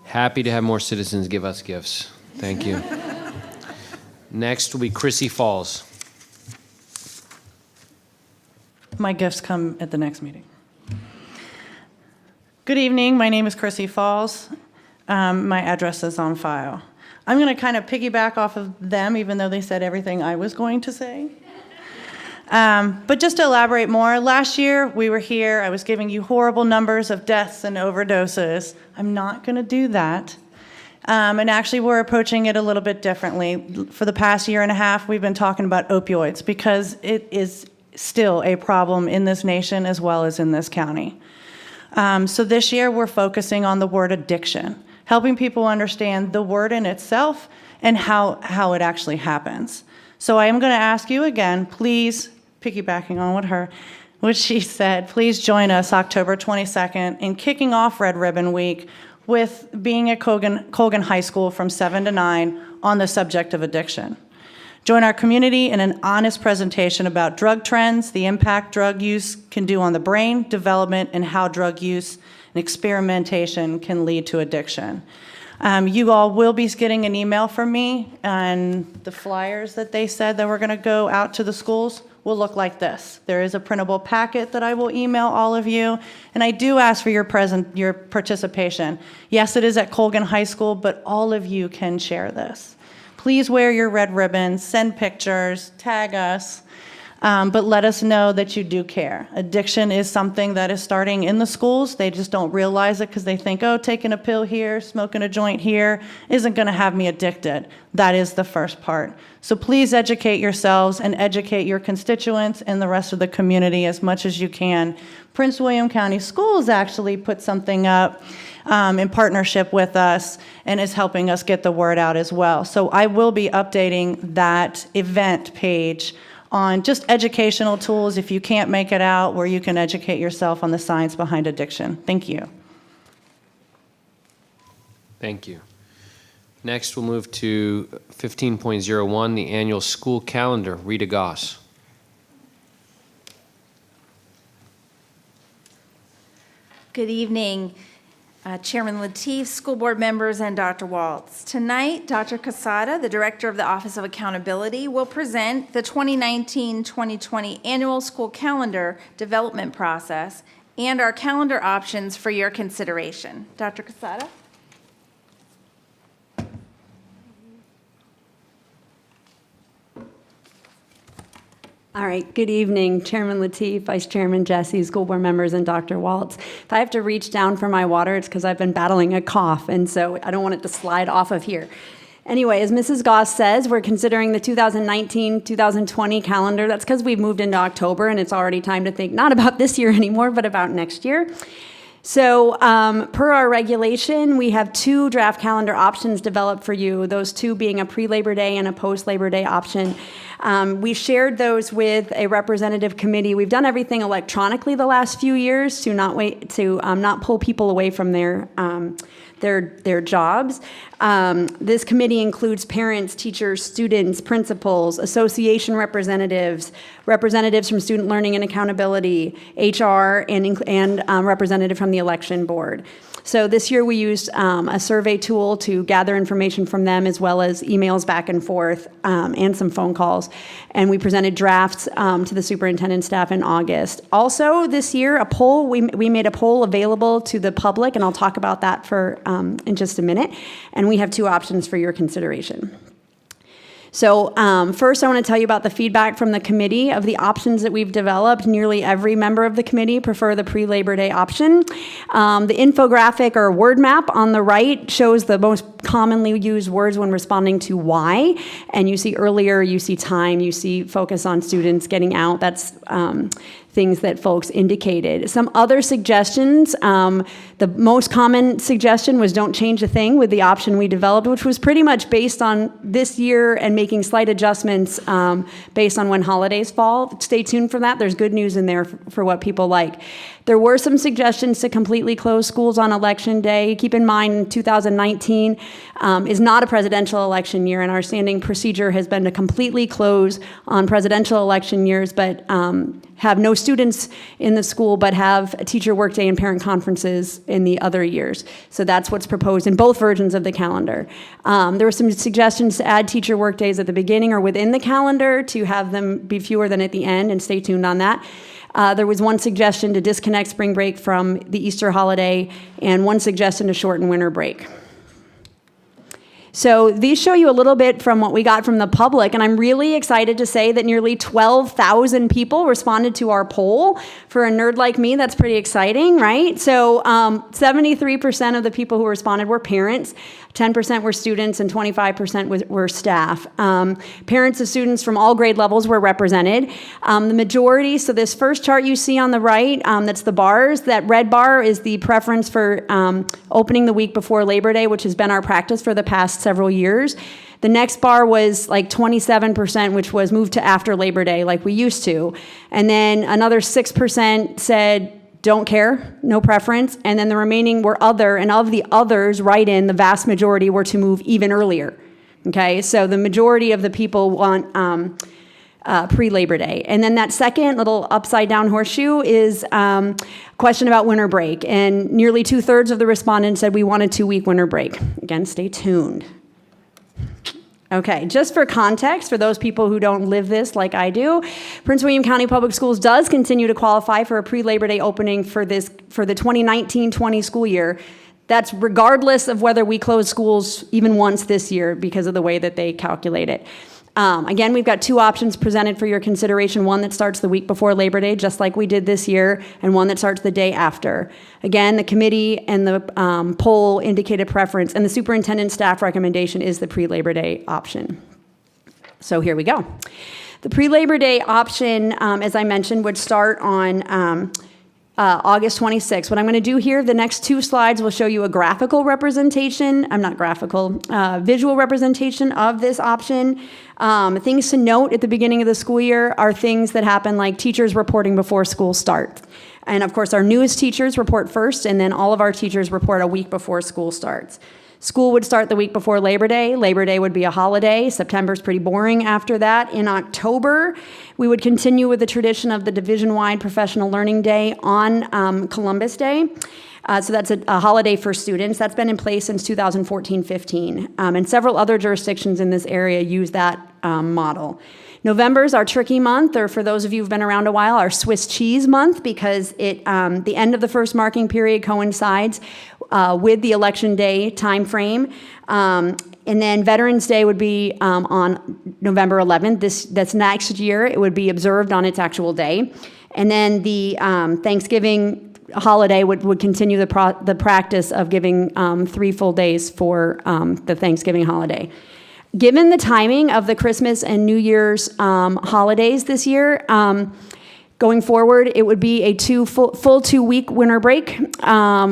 Happy to have more citizens give us gifts. Thank you. Next will be Chrissy Falls. My gifts come at the next meeting. Good evening. My name is Chrissy Falls. My address is on file. I'm going to kind of piggyback off of them, even though they said everything I was going to say. But just to elaborate more, last year we were here, I was giving you horrible numbers of deaths and overdoses. I'm not going to do that. And actually we're approaching it a little bit differently. For the past year and a half, we've been talking about opioids because it is still a problem in this nation as well as in this county. So this year we're focusing on the word addiction, helping people understand the word in itself and how it actually happens. So I am going to ask you again, please, piggybacking on what she said, please join us October 22nd in kicking off Red Ribbon Week with being at Colgan High School from 7 to 9 on the subject of addiction. Join our community in an honest presentation about drug trends, the impact drug use can do on the brain, development, and how drug use and experimentation can lead to addiction. You all will be getting an email from me, and the flyers that they said that were going to go out to the schools will look like this. There is a printable packet that I will email all of you, and I do ask for your participation. Yes, it is at Colgan High School, but all of you can share this. Please wear your red ribbons, send pictures, tag us, but let us know that you do care. Addiction is something that is starting in the schools. They just don't realize it because they think, oh, taking a pill here, smoking a joint here isn't going to have me addicted. That is the first part. So please educate yourselves and educate your constituents and the rest of the community as much as you can. Prince William County Schools actually put something up in partnership with us and is helping us get the word out as well. So I will be updating that event page on just educational tools if you can't make it out, where you can educate yourself on the science behind addiction. Thank you. Thank you. Next, we'll move to 15.01, the annual school calendar. Rita Goss. Good evening, Chairman Lateef, school board members, and Dr. Waltz. Tonight, Dr. Casada, the Director of the Office of Accountability, will present the 2019-2020 Annual School Calendar Development Process and our calendar options for your consideration. Dr. Casada? All right, good evening, Chairman Lateef, Vice Chairman Jesse, school board members, and Dr. Waltz. If I have to reach down for my water, it's because I've been battling a cough, and so I don't want it to slide off of here. Anyway, as Mrs. Goss says, we're considering the 2019-2020 calendar. That's because we've moved into October, and it's already time to think not about this year anymore, but about next year. So per our regulation, we have 2 draft calendar options developed for you, those 2 being a pre-Labor Day and a post-Labor Day option. We shared those with a representative committee. We've done everything electronically the last few years to not pull people away from their jobs. This committee includes parents, teachers, students, principals, association representatives, representatives from Student Learning and Accountability, HR, and representative from the election board. So this year we used a survey tool to gather information from them, as well as emails back and forth and some phone calls. And we presented drafts to the superintendent staff in August. Also this year, we made a poll available to the public, and I'll talk about that in just a minute. And we have 2 options for your consideration. So first, I want to tell you about the feedback from the committee of the options that we've developed. Nearly every member of the committee prefer the pre-Labor Day option. The infographic or word map on the right shows the most commonly used words when responding to why. And you see earlier, you see time, you see focus on students getting out. That's things that folks indicated. Some other suggestions, the most common suggestion was don't change a thing with the option we developed, which was pretty much based on this year and making slight adjustments based on when holidays fall. Stay tuned for that. There's good news in there for what people like. There were some suggestions to completely close schools on Election Day. Keep in mind, 2019 is not a presidential election year, and our standing procedure has been to completely close on presidential election years, but have no students in the school, but have a teacher workday and parent conferences in the other years. So that's what's proposed in both versions of the calendar. There were some suggestions to add teacher workdays at the beginning or within the calendar to have them be fewer than at the end, and stay tuned on that. There was one suggestion to disconnect spring break from the Easter holiday, and one suggestion to shorten winter break. So these show you a little bit from what we got from the public, and I'm really excited to say that nearly 12,000 people responded to our poll. For a nerd like me, that's pretty exciting, right? So 73% of the people who responded were parents, 10% were students, and 25% were staff. Parents of students from all grade levels were represented. The majority, so this first chart you see on the right, that's the bars. That red bar is the preference for opening the week before Labor Day, which has been our practice for the past several years. The next bar was like 27%, which was moved to after Labor Day like we used to. And then another 6% said, don't care, no preference. And then the remaining were other, and of the others, the vast majority were to move even earlier. Okay, so the majority of the people want pre-Labor Day. And then that second little upside down horseshoe is a question about winter break. And nearly 2/3 of the respondents said we want a 2-week winter break. Again, stay tuned. Okay, just for context, for those people who don't live this like I do, Prince William County Public Schools does continue to qualify for a pre-Labor Day opening for the 2019-20 school year. That's regardless of whether we close schools even once this year because of the way that they calculate it. Again, we've got 2 options presented for your consideration, one that starts the week before Labor Day, just like we did this year, and one that starts the day after. Again, the committee and the poll indicated preference, and the superintendent staff recommendation is the pre-Labor Day option. So here we go. The pre-Labor Day option, as I mentioned, would start on August 26th. What I'm going to do here, the next 2 slides will show you a graphical representation, visual representation of this option. Things to note at the beginning of the school year are things that happen like teachers reporting before school starts. And of course, our newest teachers report first, and then all of our teachers report a week before school starts. School would start the week before Labor Day. Labor Day would be a holiday. September's pretty boring after that. In October, we would continue with the tradition of the division-wide Professional Learning Day on Columbus Day. So that's a holiday for students. That's been in place since 2014-15. And several other jurisdictions in this area use that model. November is our tricky month, or for those of you who've been around a while, our Swiss cheese month, because the end of the first marking period coincides with the Election Day timeframe. And then Veterans Day would be on November 11th. That's next year. It would be observed on its actual day. And then the Thanksgiving holiday would continue the practice of giving 3 full days for the Thanksgiving holiday. Given the timing of the Christmas and New Year's holidays this year, going forward, it would be a full 2-week winter break,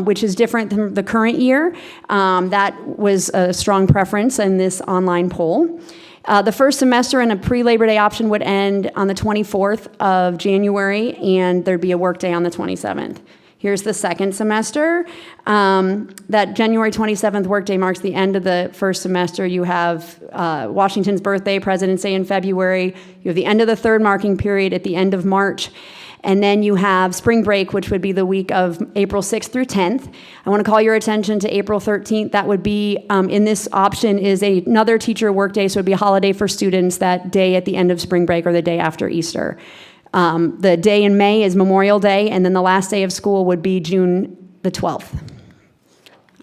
which is different than the current year. That was a strong preference in this online poll. The first semester and a pre-Labor Day option would end on the 24th of January, and there'd be a work day on the 27th. Here's the second semester. That January 27th workday marks the end of the first semester. You have Washington's birthday, President's Day in February. You have the end of the third marking period at the end of March. And then you have spring break, which would be the week of April 6th through 10th. I want to call your attention to April 13th. That would be, in this option, is another teacher workday, so it would be a holiday for students that day at the end of spring break or the day after Easter. The day in May is Memorial Day, and then the last day of school would be June the 12th.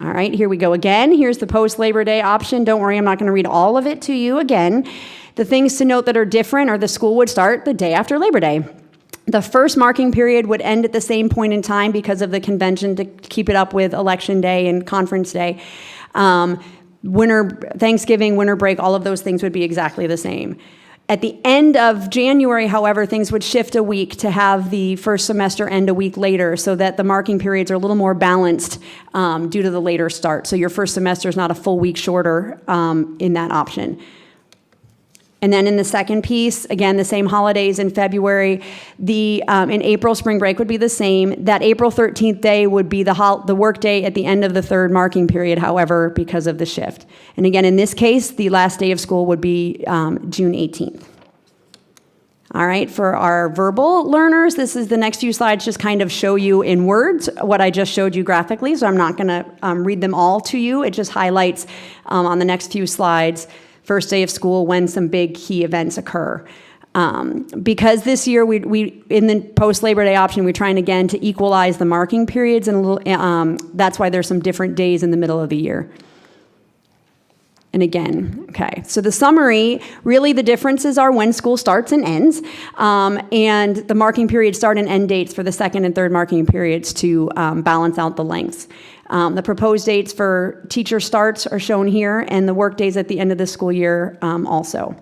All right, here we go again. Here's the post-Labor Day option. Don't worry, I'm not going to read all of it to you again. The things to note that are different are the school would start the day after Labor Day. The first marking period would end at the same point in time because of the convention to keep it up with Election Day and Conference Day. Thanksgiving, winter break, all of those things would be exactly the same. At the end of January, however, things would shift a week to have the first semester end a week later so that the marking periods are a little more balanced due to the later start. So your first semester is not a full week shorter in that option. And then in the second piece, again, the same holidays in February. In April, spring break would be the same. That April 13th day would be the work day at the end of the third marking period, however, because of the shift. And again, in this case, the last day of school would be June 18th. All right, for our verbal learners, this is the next few slides just kind of show you in words what I just showed you graphically, so I'm not going to read them all to you. It just highlights on the next few slides first day of school when some big key events occur. Because this year we in the post-Labor Day option, we're trying again to equalize the marking periods, and that's why there's some different days in the middle of the year. And again, okay, so the summary, really the differences are when school starts and ends, and the marking period start and end dates for the second and third marking periods to balance out the lengths. The proposed dates for teacher starts are shown here, and the work days at the end of the school year also.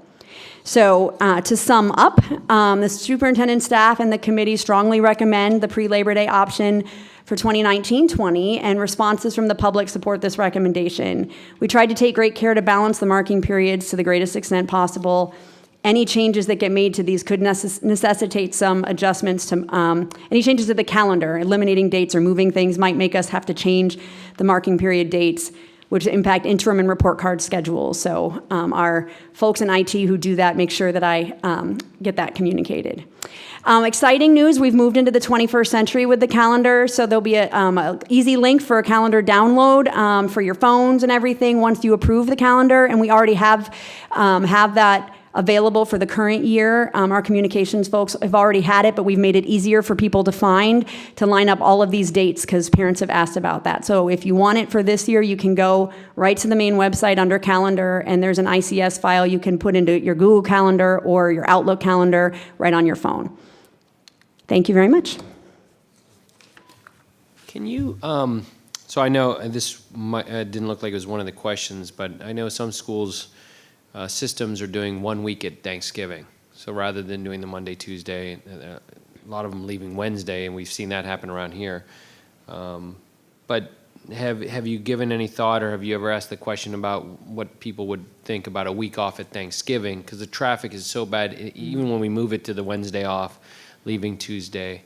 So to sum up, the superintendent staff and the committee strongly recommend the pre-Labor Day option for 2019-20, and responses from the public support this recommendation. We tried to take great care to balance the marking periods to the greatest extent possible. Any changes that get made to these could necessitate some adjustments to, any changes to the calendar, eliminating dates or moving things might make us have to change the marking period dates, which impact interim and report card schedules. So our folks in IT who do that make sure that I get that communicated. Exciting news, we've moved into the 21st century with the calendar, so there'll be an easy link for a calendar download for your phones and everything once you approve the calendar, and we already have that available for the current year. Our communications folks have already had it, but we've made it easier for people to find, to line up all of these dates because parents have asked about that. So if you want it for this year, you can go right to the main website under calendar, and there's an ICS file you can put into your Google Calendar or your Outlook calendar right on your phone. Thank you very much. Can you, so I know this didn't look like it was one of the questions, but I know some schools' systems are doing 1 week at Thanksgiving. So rather than doing the Monday, Tuesday, a lot of them leaving Wednesday, and we've seen that happen around here. But have you given any thought, or have you ever asked the question about what people would think about a week off at Thanksgiving? Because the traffic is so bad, even when we move it to the Wednesday off, leaving Tuesday.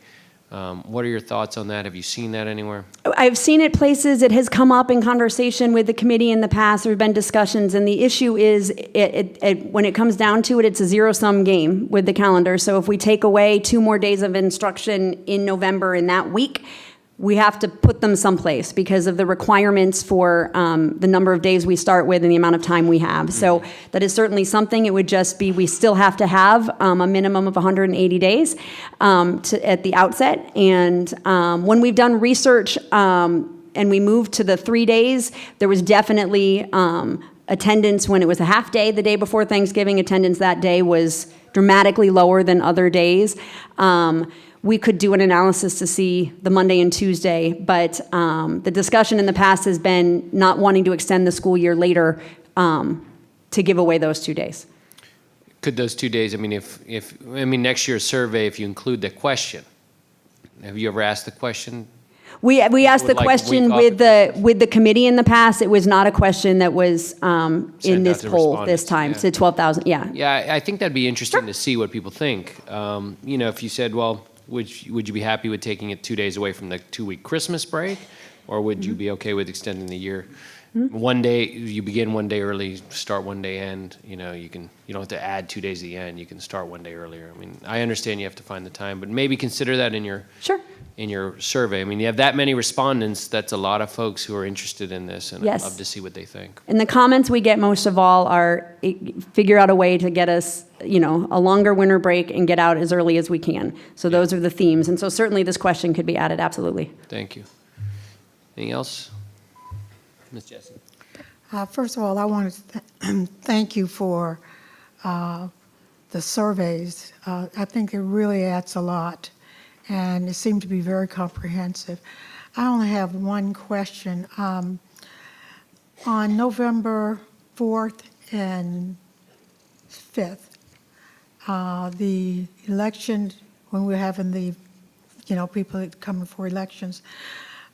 What are your thoughts on that? Have you seen that anywhere? I've seen it places. It has come up in conversation with the committee in the past. There have been discussions, and the issue is when it comes down to it, it's a zero-sum game with the calendar. So if we take away 2 more days of instruction in November in that week, we have to put them someplace because of the requirements for the number of days we start with and the amount of time we have. So that is certainly something. It would just be, we still have to have a minimum of 180 days at the outset. And when we've done research and we moved to the 3 days, there was definitely attendance when it was a half day the day before Thanksgiving. Attendance that day was dramatically lower than other days. We could do an analysis to see the Monday and Tuesday, but the discussion in the past has been not wanting to extend the school year later to give away those 2 days. Could those 2 days, I mean, next year's survey, if you include the question, have you ever asked the question? We asked the Would like a question week with the committee in the past. It was not a question that was in this to poll this respondents, time, yeah. to 12,000, yeah. Yeah, I think that'd be interesting to see what people think. You know, if you said, well, would you be happy with taking it 2 days away from the 2-week Christmas break? Or would you be okay with extending the year? One day, you begin 1 day early, start 1 day end. You know, you don't have to add 2 days at the end. You can start 1 day earlier. I mean, I understand you have to find the time, but maybe consider that in your survey. I mean, you have that many respondents. That's a lot of folks who are interested in this, and Yes. I'd love to see what they think. And the comments we get most of all are figure out a way to get us, a longer winter break and get out as early as we can. So those are the themes. And so certainly this question could be added, absolutely. Thank you. Anything else? Ms. Jessie. First of all, I want to thank you for the surveys. I think it really adds a lot, and it seemed to be very comprehensive. I only have one question. On November 4th and 5th, the election, when we're having the, people coming for elections,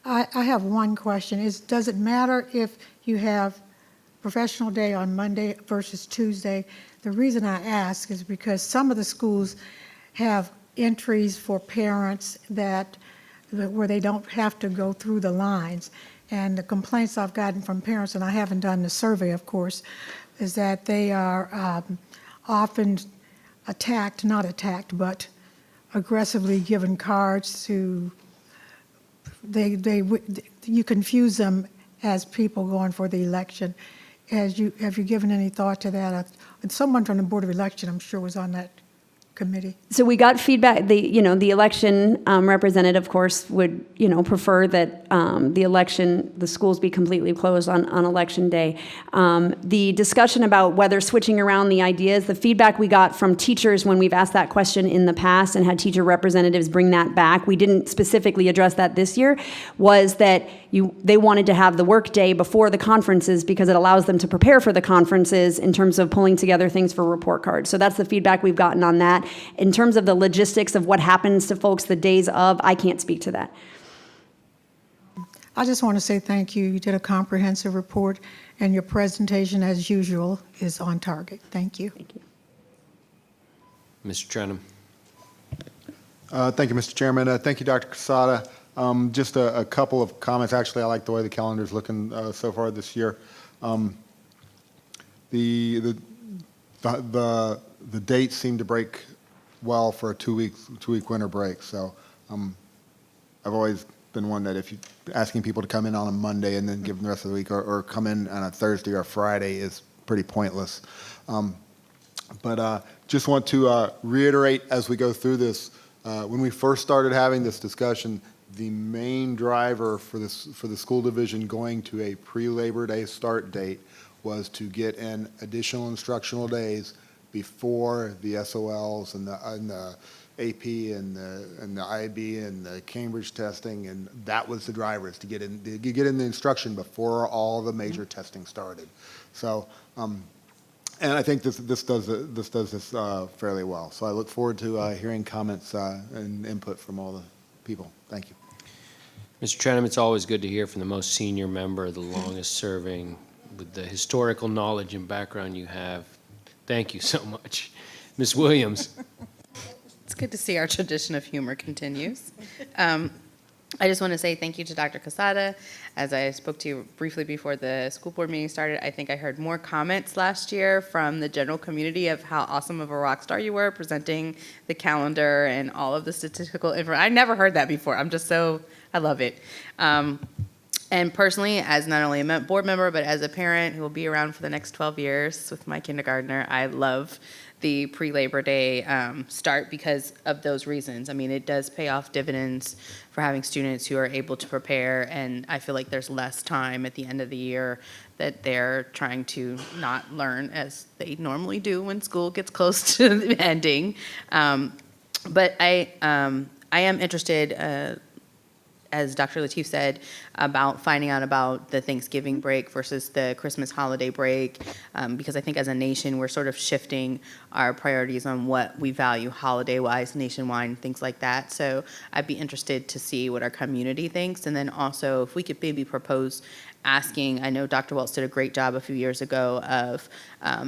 I have one question. Does it matter if you have professional day on Monday versus Tuesday? The reason I ask is because some of the schools have entries for parents where they don't have to go through the lines. And the complaints I've gotten from parents, and I haven't done the survey, of course, is that they are often but aggressively given cards to, you confuse them as people going for the election. Have you given any thought to that? And someone from the Board of Election, I'm sure, was on that committee. So we got feedback, the election representative, of course, would, prefer that the schools be completely closed on election day. The discussion about whether switching around the ideas, the feedback we got from teachers when we've asked that question in the past and had teacher representatives bring that back, we didn't specifically address that this year, was that they wanted to have the work day before the conferences because it allows them to prepare for the conferences in terms of pulling together things for report cards. So that's the feedback we've gotten on that. In terms of the logistics of what happens to folks the days of, I can't speak to that. I just want to say thank you. You did a comprehensive report, and your presentation, as usual, is on target. Thank you. Thank you. Mr. Trenum. Thank you, Mr. Chairman. Thank you, Dr. Casada. Just a couple of comments. Actually, I like the way the calendar is looking so far this year. The dates seem to break well for a two-week winter break. So I've always been one that if you're asking people to come in on a Monday and then give them the rest of the week, or come in on a Thursday or a Friday is pretty pointless. But just want to reiterate as we go through this, when we first started having this discussion, the main driver for the school division going to a pre-Labor Day start date was to get in additional instructional days before the SOLs and the AP and the IB and the Cambridge testing, and that was the driver, is to get in the instruction before all the major testing started. So, and I think this does this fairly well. So I look forward to hearing comments and input from all the people. Thank you. Mr. Trenum, it's always good to hear from the most senior member, the longest serving, with the historical knowledge and background you have. Thank you so much. Ms. Williams. It's good to see our tradition of humor continues. I just want to say thank you to Dr. Casada. As I spoke to you briefly before the school board meeting started, I think I heard more comments last year from the general community of how awesome of a rock star you were presenting the calendar and all of the statistical information. I never heard that before. I love it. And personally, as not only a board member, but as a parent who will be around for the next 12 years with my kindergartner, I love the pre-Labor Day start because of those reasons. I mean, it does pay off dividends for having students who are able to prepare, and I feel like there's less time at the end of the year that they're trying to not learn as they normally do when school gets close to ending. But I am interested, as Dr. Lateef said, about finding out about the Thanksgiving break versus the Christmas holiday break, because I think as a nation, we're sort of shifting our priorities on what we value holiday-wise, nationwide, and things like that. So I'd be interested to see what our community thinks, and then also if we could maybe propose asking, I know Dr. Welts did a great job a few years ago of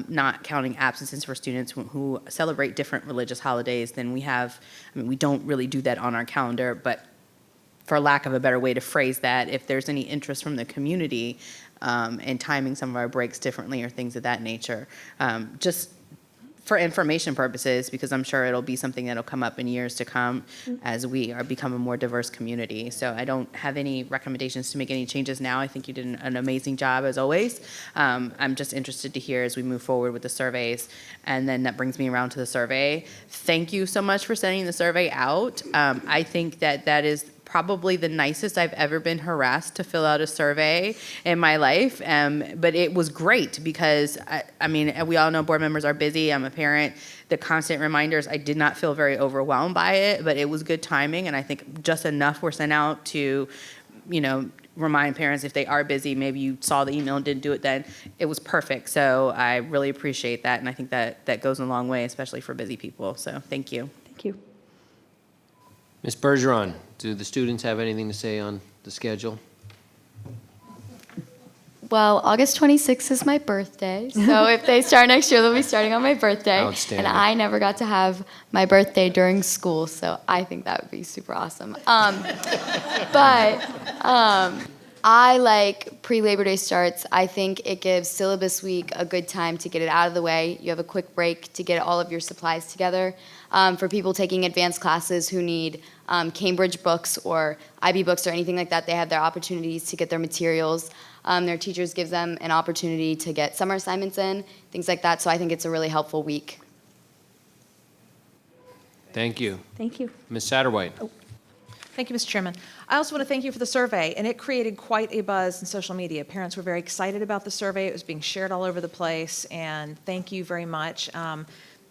not counting absences for students who celebrate different religious holidays than we have. I mean, we don't really do that on our calendar, but for lack of a better way to phrase that, if there's any interest from the community in timing some of our breaks differently or things of that nature, just for information purposes, because I'm sure it'll be something that'll come up in years to come as we become a more diverse community. So I don't have any recommendations to make any changes now. I think you did an amazing job as always. I'm just interested to hear as we move forward with the surveys. And then that brings me around to the survey. Thank you so much for sending the survey out. I think that is probably the nicest I've ever been harassed to fill out a survey in my life. But it was great because, I mean, we all know board members are busy. I'm a parent. The constant reminders, I did not feel very overwhelmed by it, but it was good timing. And I think just enough were sent out to, remind parents if they are busy, maybe you saw the email and didn't do it then. It was perfect. So I really appreciate that. And I think that goes a long way, especially for busy people. So thank you. Thank you. Ms. Bergeron, do the students have anything to say on the schedule? Well, August 26th is my birthday, so if they start next year, they'll be starting on my birthday. Outstanding. And I never got to have my birthday during school, so I think that would be super awesome. I like pre-Labor Day starts. I think it gives syllabus week a good time to get it out of the way. You have a quick break to get all of your supplies together. For people taking advanced classes who need Cambridge books or IB books or anything like that, they have their opportunities to get their materials. Their teachers give them an opportunity to get summer assignments in, things like that. So I think it's a really helpful week. Thank you. Thank you. Ms. Satterwhite. Thank you, Mr. Chairman. I also want to thank you for the survey, and it created quite a buzz in social media. Parents were very excited about the survey. It was being shared all over the place, and thank you very much.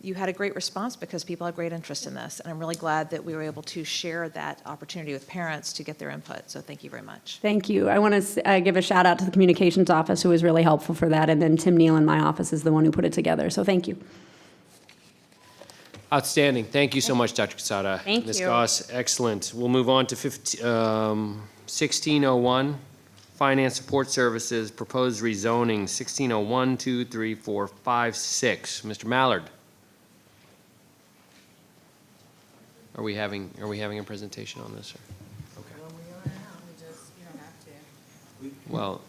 You had a great response because people have great interest in this, and I'm really glad that we were able to share that opportunity with parents to get their input, so thank you very much. Thank you. I want to give a shout out to the communications office who was really helpful for that, and then Tim Neal in my office is the one who put it together, so thank you. Outstanding. Thank you so much, Dr. Casada. Thank Ms. you. Goss, excellent. We'll move on to 1601, Finance Support Services, proposed rezoning, 1601, 2, 3, 4, 5, 6. Mr. Mallard. Are we having a presentation on this? Or? Okay. Well,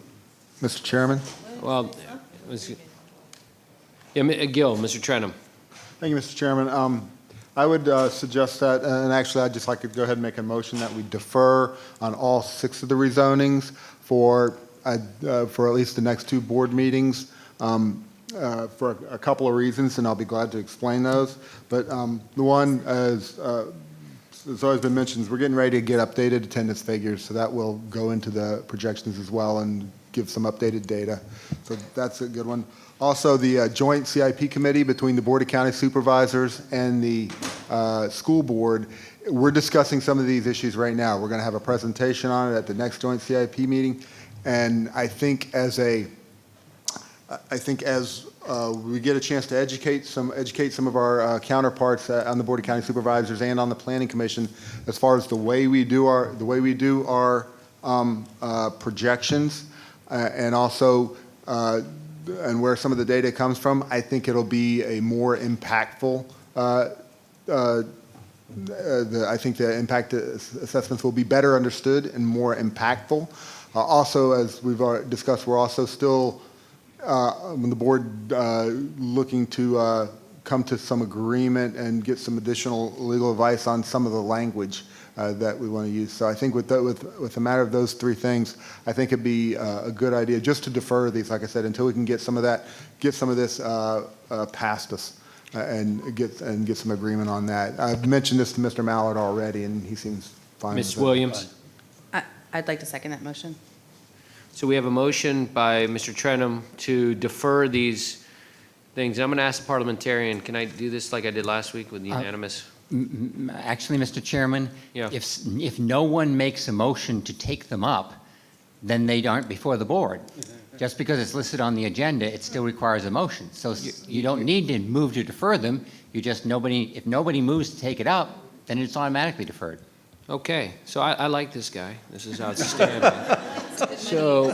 Mr. Chairman? Well, Gil, Mr. Trenum. Thank you, Mr. Chairman. I would suggest that, and actually I'd just like to go ahead and make a motion that we defer on all 6 of the rezonings for at least the next 2 board meetings for a couple of reasons, and I'll be glad to explain those. But the one, as has always been mentioned, is we're getting ready to get updated attendance figures, so that will go into the projections as well and give some updated data. So that's a good one. Also, the joint CIP committee between the Board of County Supervisors and the school board, we're discussing some of these issues right now. We're going to have a presentation on it at the next joint CIP meeting, and I think as we get a chance to educate some of our counterparts on the Board of County Supervisors and on the Planning Commission, as far as the way we do our projections, and also and where some of the data comes from, I think it'll be a more impactful I think the impact assessments will be better understood and more impactful. Also, as we've already discussed, we're also still, when the board looking to come to some agreement and get some additional legal advice on some of the language that we want to use. So I think with the matter of those three things, I think it'd be a good idea just to defer these, like I said, until we can get some of this past us and get some agreement on that. I've mentioned this to Mr. Mallard already, and he seems fine. Ms. with it. Williams? I'd like to second that motion. So we have a motion by Mr. Trenum to defer these things. I'm going to ask the parliamentarian, can I do this like I did last week with unanimous? Actually, Mr. Chairman, Yeah. if no one makes a motion to take them up, then they aren't before the board. Just because it's listed on the agenda, it still requires a motion. So you don't need to move to defer them. You just if nobody moves to take it up, then it's automatically deferred. Okay, so I like this guy. This is outstanding. So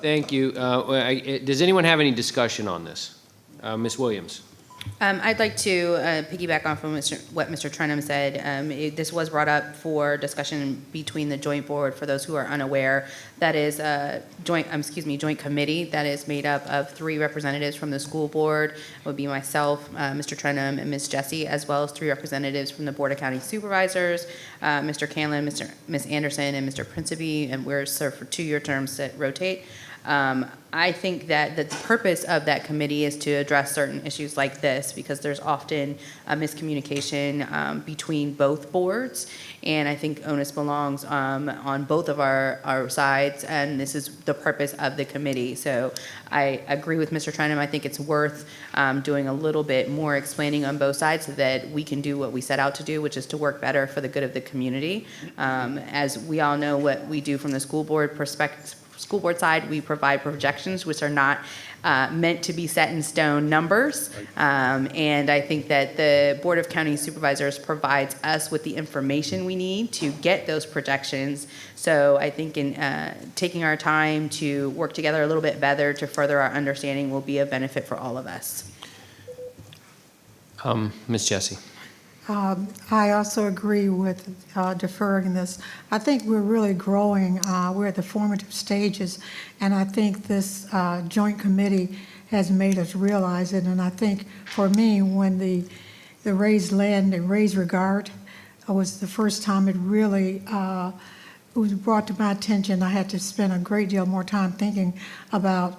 thank you. Does anyone have any discussion on this? Ms. Williams? I'd like to piggyback off of what Mr. Trenum said. This was brought up for discussion between the joint board. For those who are unaware, that is a joint committee that is made up of 3 representatives from the school board. It would be myself, Mr. Trenum, and Ms. Jessie, as well as 3 representatives from the Board of County Supervisors, Mr. Canlin, Ms. Anderson, and Mr. Principe, and we're served for 2-year terms that rotate. I think that the purpose of that committee is to address certain issues like this because there's often a miscommunication between both boards, and I think onus belongs on both of our sides, and this is the purpose of the committee. So I agree with Mr. Trenum. I think it's worth doing a little bit more explaining on both sides so that we can do what we set out to do, which is to work better for the good of the community. As we all know, what we do from the school board side, we provide projections which are not meant to be set in stone numbers. And I think that the Board of County Supervisors provides us with the information we need to get those projections. So I think in taking our time to work together a little bit better to further our understanding will be a benefit for all of us. Ms. Jessie? I also agree with deferring this. I think we're really growing. We're at the formative stages, and I think this joint committee has made us realize it. And I think for me, when the raised land and raised regard was the first time it really was brought to my attention, I had to spend a great deal more time thinking about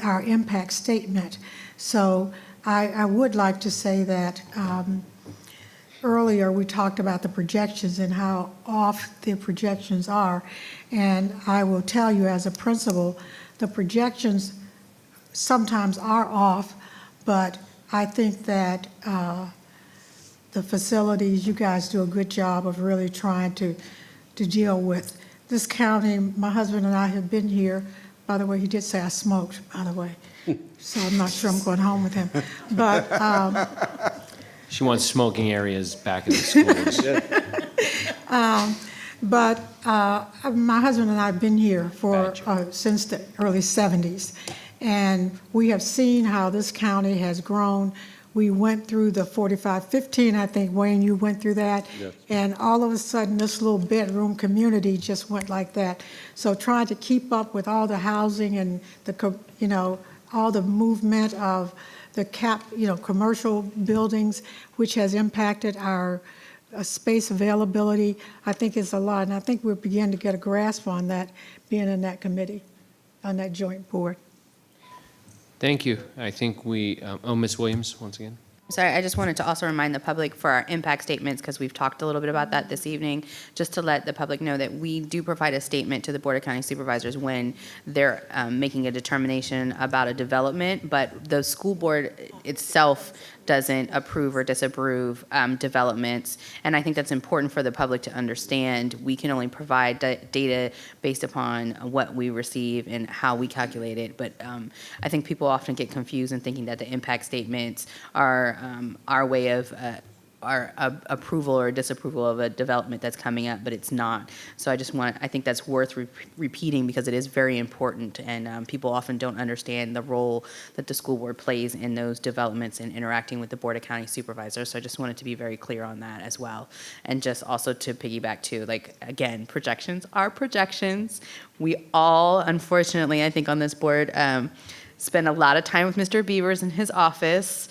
our impact statement. So I would like to say that earlier we talked about the projections and how off the projections are. And I will tell you as a principal, the projections sometimes are off, but I think that the facilities, you guys do a good job of really trying to deal with. This county, my husband and I have been here. By the way, he did say I smoked, by the way. So I'm not sure I'm going home with him. But She wants smoking areas back in the schools. But my husband and I have been here for since the early 70s, and we have seen how this county has grown. We went through the 45-15, I think, Wayne, you went through that. Yes. And all of a sudden, this little bedroom community just went like that. So trying to keep up with all the housing and all the movement of the commercial buildings, which has impacted our space availability, I think is a lot. And I think we're beginning to get a grasp on that, being in that committee, on that joint board. Thank you. I think Ms. Williams, once again. Sorry, I just wanted to also remind the public for our impact statements, because we've talked a little bit about that this evening, just to let the public know that we do provide a statement to the Board of County Supervisors when they're making a determination about a development, but the school board itself doesn't approve or disapprove developments. And I think that's important for the public to understand. We can only provide data based upon what we receive and how we calculate it. But I think people often get confused in thinking that the impact statements are our way of approval or disapproval of a development that's coming up, but it's not. So I think that's worth repeating because it is very important, and people often don't understand the role that the school board plays in those developments and interacting with the Board of County Supervisors. So I just wanted to be very clear on that as well. And just also to piggyback too, like, again, projections are projections. We all, unfortunately, I think on this board, spend a lot of time with Mr. Beavers in his office,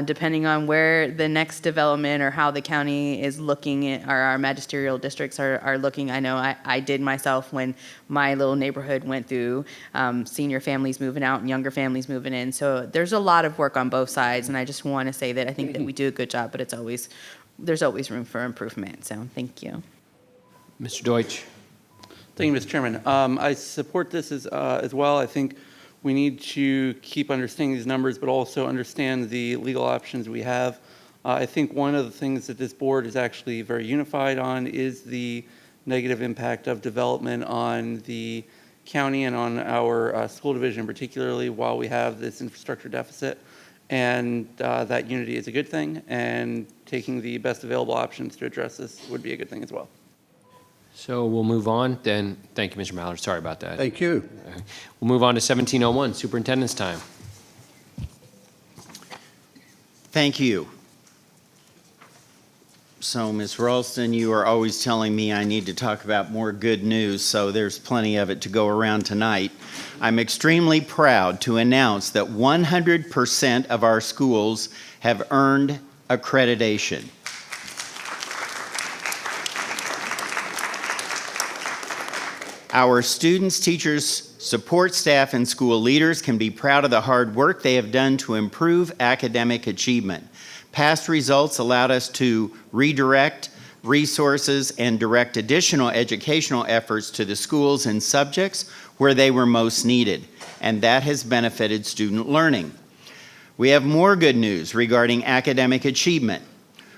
depending on where the next development or how the county is looking at, or our magisterial districts are looking. I know I did myself when my little neighborhood went through senior families moving out and younger families moving in. So there's a lot of work on both sides, and I just want to say that I think that we do a good job, but there's always room for improvement. So thank you. Mr. Deutsch. Thank you, Mr. Chairman. I support this as well. I think we need to keep understanding these numbers, but also understand the legal options we have. I think one of the things that this board is actually very unified on is the negative impact of development on the county and on our school division, particularly while we have this infrastructure deficit. And that unity is a good thing, and taking the best available options to address this would be a good thing as well. So we'll move on then. Thank you, Mr. Mallard. Sorry about that. Thank you. We'll move on to 1701, superintendent's time. Thank you. So, Ms. Ralston, you are always telling me I need to talk about more good news, so there's plenty of it to go around tonight. I'm extremely proud to announce that 100% of our schools have earned accreditation. Our students, teachers, support staff, and school leaders can be proud of the hard work they have done to improve academic achievement. Past results allowed us to redirect resources and direct additional educational efforts to the schools and subjects where they were most needed, and that has benefited student learning. We have more good news regarding academic achievement.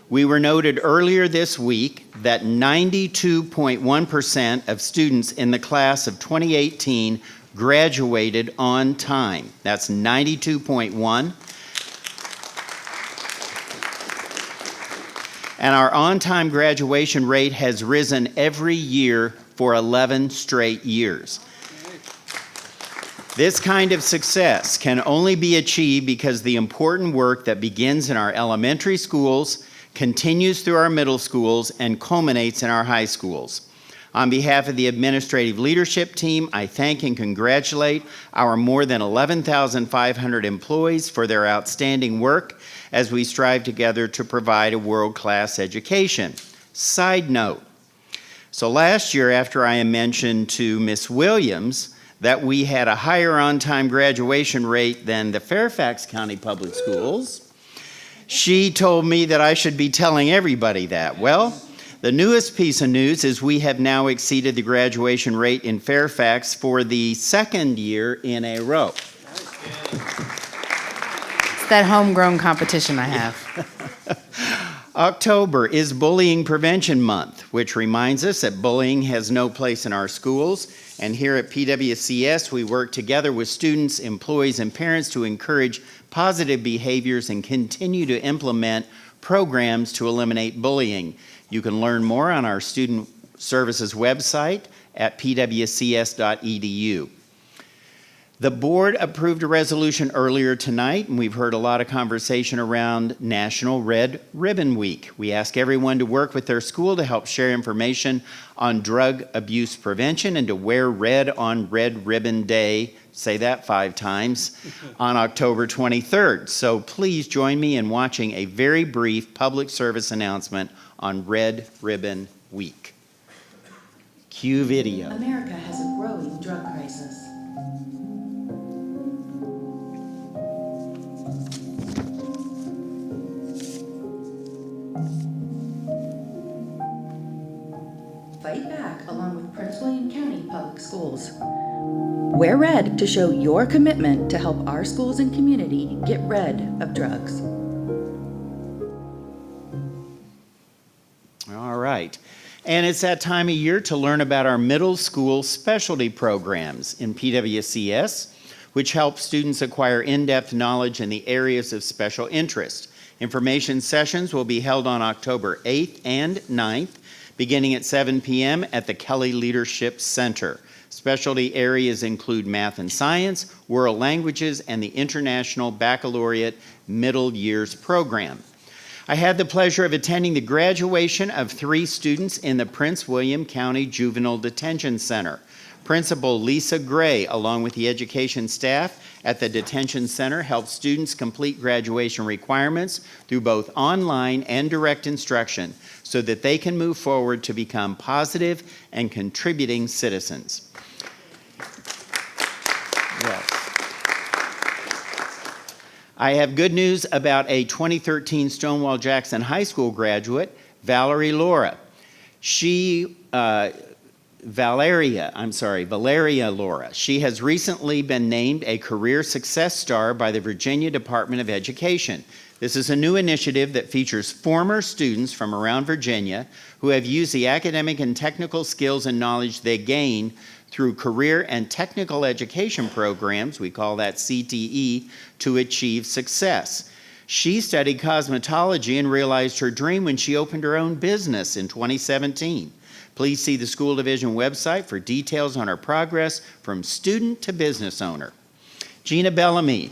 We were noted earlier this week that 92.1% of students in the class of 2018 graduated on time. That's 92.1. And our on-time graduation rate has risen every year for 11 straight years. This kind of success can only be achieved because the important work that begins in our elementary schools continues through our middle schools and culminates in our high schools. On behalf of the administrative leadership team, I thank and congratulate our more than 11,500 employees for their outstanding work as we strive together to provide a world-class education. Side note, so last year after I mentioned to Ms. Williams that we had a higher on-time graduation rate than the Fairfax County Public Schools, she told me that I should be telling everybody that. Well, the newest piece of news is we have now exceeded the graduation rate in Fairfax for the second year in a row. It's that homegrown competition I have. October is Bullying Prevention Month, which reminds us that bullying has no place in our schools. And here at PWCS, we work together with students, employees, and parents to encourage positive behaviors and continue to implement programs to eliminate bullying. You can learn more on our Student Services website at pwcs.edu. The board approved a resolution earlier tonight, and we've heard a lot of conversation around National Red Ribbon Week. We ask everyone to work with their school to help share information on drug abuse prevention and to wear red on Red Ribbon Day, say that 5 times, on October 23rd. So please join me in watching a very brief public service announcement on Red Ribbon Week. Cue video. America has a growing drug crisis. Fight back along with Prince William County Public Schools. Wear red to show your commitment to help our schools and community get rid of drugs. All right. And it's that time of year to learn about our middle school specialty programs in PWCS, which help students acquire in-depth knowledge in the areas of special interest. Information sessions will be held on October 8th and 9th, beginning at 7 p.m. at the Kelly Leadership Center. Specialty areas include math and science, world languages, and the International Baccalaureate Middle Years Program. I had the pleasure of attending the graduation of 3 students in the Prince William County Juvenile Detention Center. Principal Lisa Gray, along with the education staff at the detention center, helped students complete graduation requirements through both online and direct instruction so that they can move forward to become positive and contributing citizens. Yes. I have good news about a 2013 Stonewall Jackson High School graduate, Valeria Laura. Valeria Laura. She has recently been named a Career Success Star by the Virginia Department of Education. This is a new initiative that features former students from around Virginia who have used the academic and technical skills and knowledge they gain through career and technical education programs, we call that CTE, to achieve success. She studied cosmetology and realized her dream when she opened her own business in 2017. Please see the school division website for details on her progress from student to business owner. Gina Bellamy,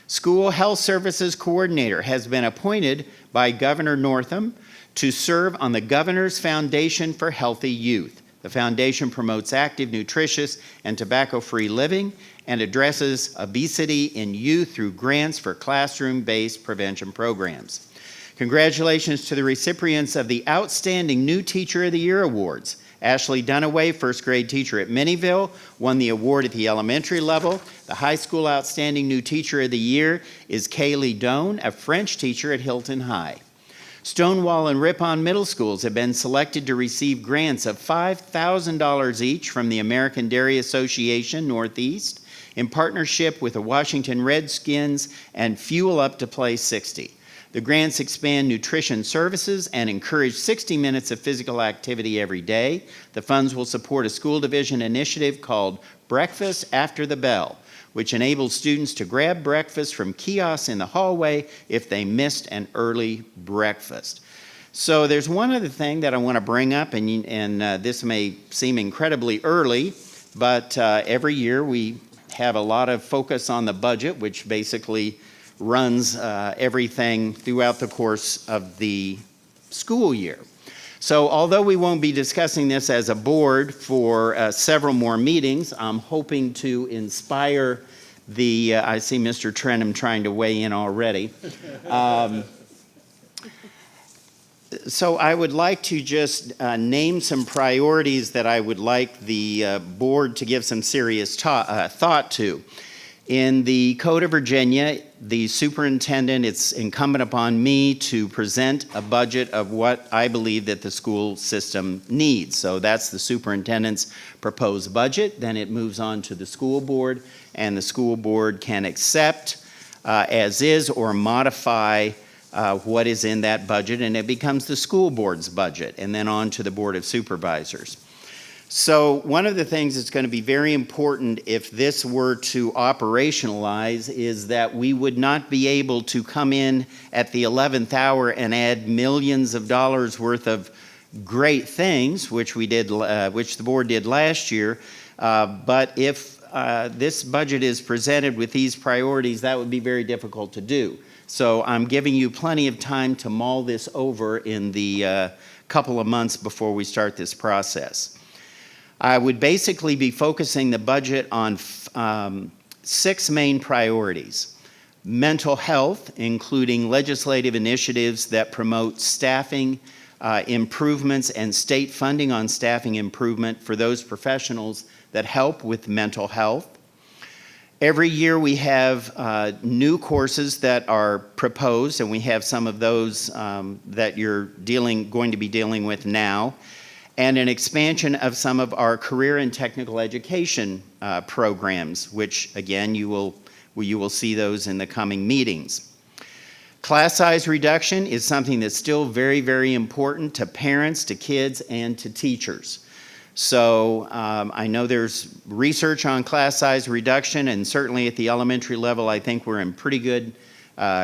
School Health Services Coordinator, has been appointed by Governor Northam to serve on the Governor's Foundation for Healthy Youth. The foundation promotes active, nutritious, and tobacco-free living and addresses obesity in youth through grants for classroom-based prevention programs. Congratulations to the recipients of the Outstanding New Teacher of the Year Awards. Ashley Dunaway, first grade teacher at Minnieville, won the award at the elementary level. The high school Outstanding New Teacher of the Year is Kaylee Doan, a French teacher at Hilton High. Stonewall and Ripon Middle Schools have been selected to receive grants of $5,000 each from the American Dairy Association Northeast in partnership with the Washington Redskins and Fuel Up to Play 60. The grants expand nutrition services and encourage 60 minutes of physical activity every day. The funds will support a school division initiative called Breakfast After the Bell, which enables students to grab breakfast from kiosks in the hallway if they missed an early breakfast. So there's one other thing that I want to bring up, and this may seem incredibly early, but every year we have a lot of focus on the budget, which basically runs everything throughout the course of the school year. So although we won't be discussing this as a board for several more meetings, I'm hoping to inspire I see Mr. Trenham trying to weigh in already. So I would like to just name some priorities that I would like the board to give some serious thought to. In the Code of Virginia, the superintendent, it's incumbent upon me to present a budget of what I believe that the school system needs. So that's the superintendent's proposed budget. Then it moves on to the school board, and the school board can accept as is or modify what is in that budget, and it becomes the school board's budget, and then on to the Board of Supervisors. So one of the things that's going to be very important if this were to operationalize is that we would not be able to come in at the 11th hour and add millions of dollars worth of great things, which the board did last year. But if this budget is presented with these priorities, that would be very difficult to do. So I'm giving you plenty of time to mull this over in the couple of months before we start this process. I would basically be focusing the budget on 6 main priorities. Mental health, including legislative initiatives that promote staffing improvements and state funding on staffing improvement for those professionals that help with mental health. Every year we have new courses that are proposed, and we have some of those that you're going to be dealing with now, and an expansion of some of our career and technical education programs, which again you will see those in the coming meetings. Class size reduction is something that's still very, very important to parents, to kids, and to teachers. So I know there's research on class size reduction, and certainly at the elementary level I think we're in pretty good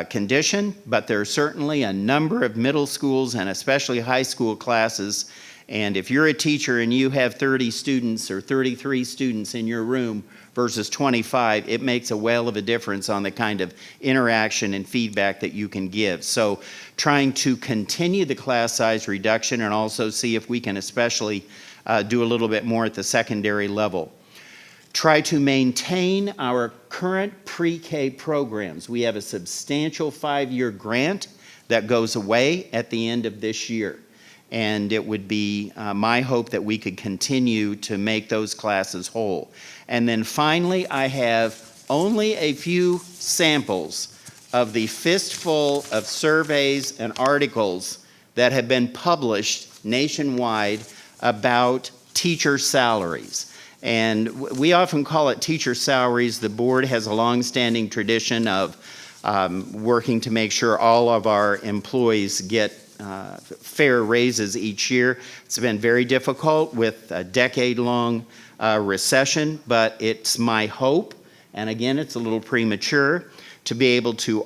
condition, but there are certainly a number of middle schools and especially high school classes. And if you're a teacher and you have 30 students or 33 students in your room versus 25, it makes a whale of a difference on the kind of interaction and feedback that you can give. So trying to continue the class size reduction and also see if we can especially do a little bit more at the secondary level. Try to maintain our current pre-K programs. We have a substantial 5-year grant that goes away at the end of this year. And it would be my hope that we could continue to make those classes whole. And then finally, I have only a few samples of the fistful of surveys and articles that have been published nationwide about teacher salaries. And we often call it teacher salaries. The board has a long-standing tradition of working to make sure all of our employees get fair raises each year. It's been very difficult with a decade-long recession, but it's my hope, and again, it's a little premature, to be able to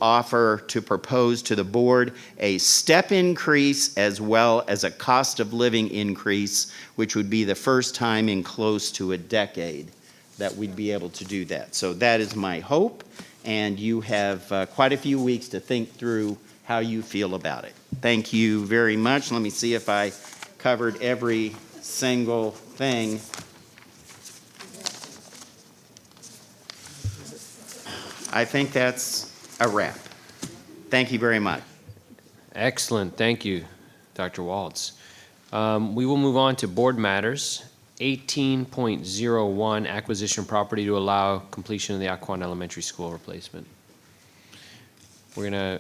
propose to the board a step increase as well as a cost of living increase, which would be the first time in close to a decade that we'd be able to do that. So that is my hope, and you have quite a few weeks to think through how you feel about it. Thank you very much. Let me see if I covered every single thing. I think that's a wrap. Thank you very much. Excellent. Thank you, Dr. Waltz. We will move on to board matters. 18.01, acquisition property to allow completion of the Aquan Elementary School replacement. I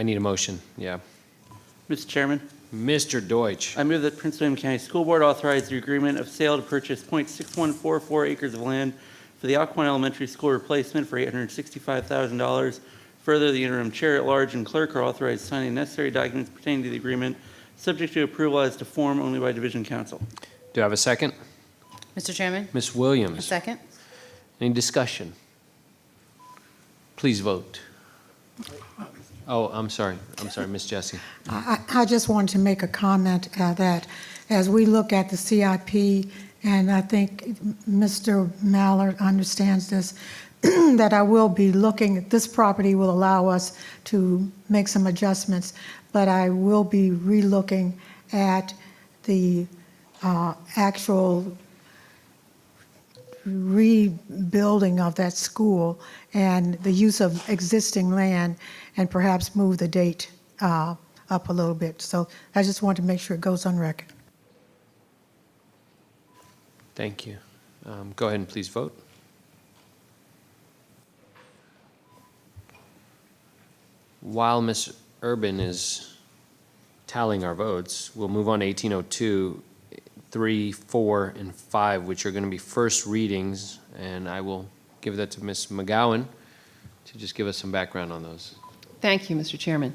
need a motion, yeah. Mr. Chairman, Mr. Deutsch. I move that Prince William County School Board authorize the agreement of sale to purchase .6144 acres of land for the Aquan Elementary School replacement for $865,000. Further, the interim chair at large and clerk are authorized signing necessary documents pertaining to the agreement, subject to approval as to form only by division council. Do I have a second? Mr. Chairman? Ms. Williams. A second? Any discussion? Please vote. Oh, I'm sorry, Ms. Jessie. I just wanted to make a comment that as we look at the CIP, and I think Mr. Mallard understands this, that I will be looking at this property will allow us to make some adjustments, but I will be relooking at the actual rebuilding of that school and the use of existing land and perhaps move the date up a little bit. So I just want to make sure it goes on record. Thank you. Go ahead and please vote. While Ms. Urban is tallying our votes, we'll move on to 1802, 3, 4, and 5, which are going to be first readings, and I will give that to Ms. McGowan to just give us some background on those. Thank you, Mr. Chairman.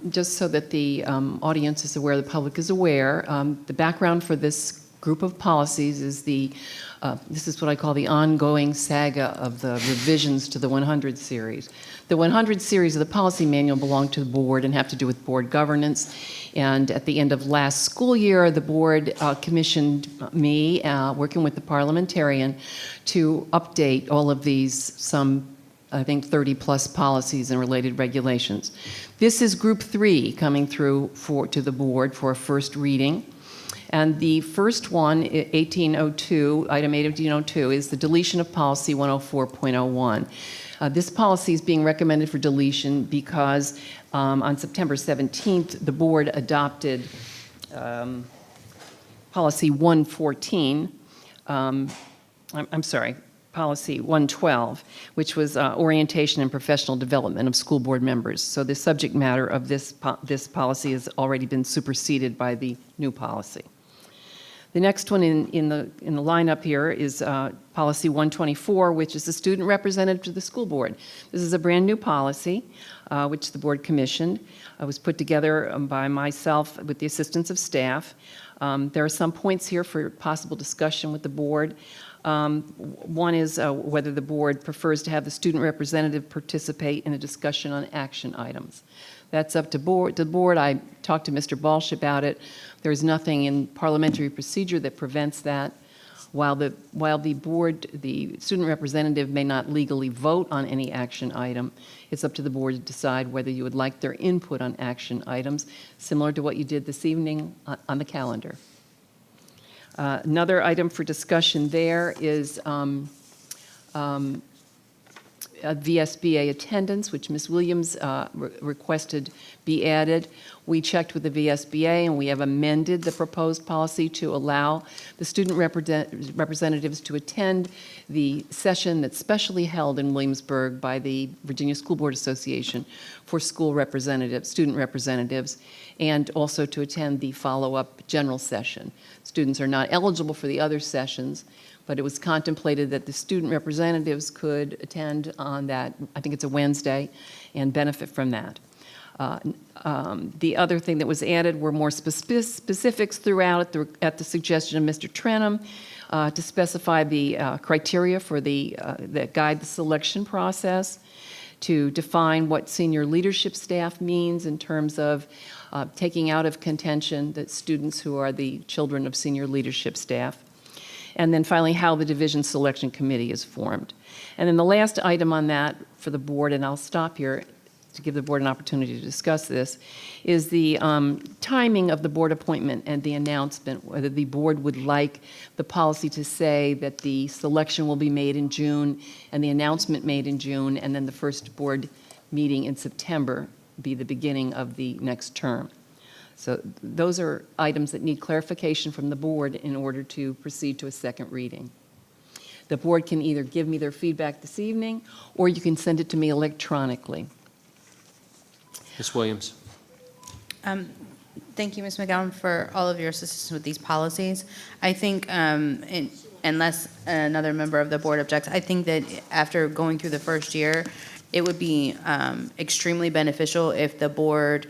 Just so that the audience is aware, the public is aware, the background for this group of policies is this is what I call the ongoing saga of the revisions to the 100 series. The 100 series of the policy manual belong to the board and have to do with board governance. And at the end of last school year, the board commissioned me, working with the parliamentarian, to update all of these, I think 30-plus policies and related regulations. This is Group 3 coming through to the board for a first reading. And the first one, 1802, item 1802, is the deletion of policy 104.01. This policy is being recommended for deletion because on September 17th, the board adopted policy 114, I'm sorry, policy 112, which was orientation and professional development of school board members. So the subject matter of this policy has already been superseded by the new policy. The next one in the lineup here is policy 124, which is the student representative to the school board. This is a brand new policy, which the board commissioned. It was put together by myself with the assistance of staff. There are some points here for possible discussion with the board. One is whether the board prefers to have the student representative participate in a discussion on action items. That's up to the board. I talked to Mr. Balch about it. There's nothing in parliamentary procedure that prevents that. While the board, the student representative may not legally vote on any action item, it's up to the board to decide whether you would like their input on action items, similar to what you did this evening on the calendar. Another item for discussion there is VSBA attendance, which Ms. Williams requested be added. We checked with the VSBA, and we have amended the proposed policy to allow the student representatives to attend the session that's specially held in Williamsburg by the Virginia School Board Association for school representatives, student representatives, and also to attend the follow-up general session. Students are not eligible for the other sessions, but it was contemplated that the student representatives could attend on that, I think it's a Wednesday, and benefit from that. The other thing that was added were more specifics throughout at the suggestion of Mr. Trenum to specify the criteria for that guide the selection process, to define what senior leadership staff means in terms of taking out of contention the students who are the children of senior leadership staff, and then finally how the division selection committee is formed. And then the last item on that for the board, and I'll stop here to give the board an opportunity to discuss this, is the timing of the board appointment and the announcement, whether the board would like the policy to say that the selection will be made in June and the announcement made in June, and then the first board meeting in September be the beginning of the next term. So those are items that need clarification from the board in order to proceed to a second reading. The board can either give me their feedback this evening, or you can send it to me electronically. Ms. Williams. Thank you, Ms. McGowan, for all of your assistance with these policies. I think, unless another member of the board objects, I think that after going through the first year, it would be extremely beneficial if the board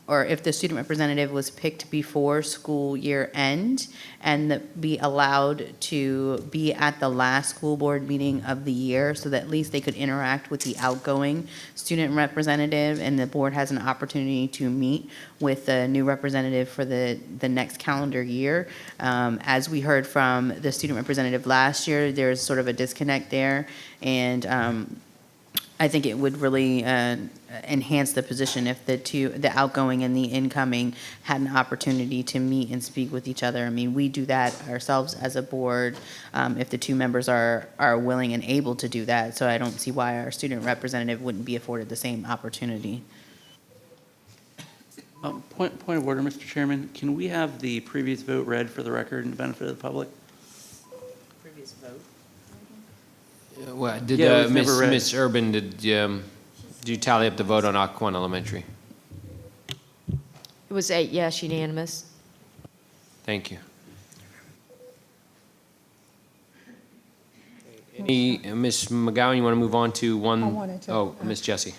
or if the student representative was picked before school year end and be allowed to be at the last school board meeting of the year, so that at least they could interact with the outgoing student representative, and the board has an opportunity to meet with the new representative for the next calendar year. As we heard from the student representative last year, there's sort of a disconnect there, and I think it would really enhance the position if the outgoing and the incoming had an opportunity to meet and speak with each other. I mean, we do that ourselves as a board if the two members are willing and able to do that. So I don't see why our student representative wouldn't be afforded the same opportunity. Point of order, Mr. Chairman. Can we have the previous vote read for the record and the benefit of the public? Previous vote? Well, did Yeah, it was never read. Ms. Urban, did you tally up the vote on Occoquan Elementary? It was 8 yes, unanimous. Thank you. Ms. McGowan, you want to move on to one? I wanted to. Oh, Ms. Jessie.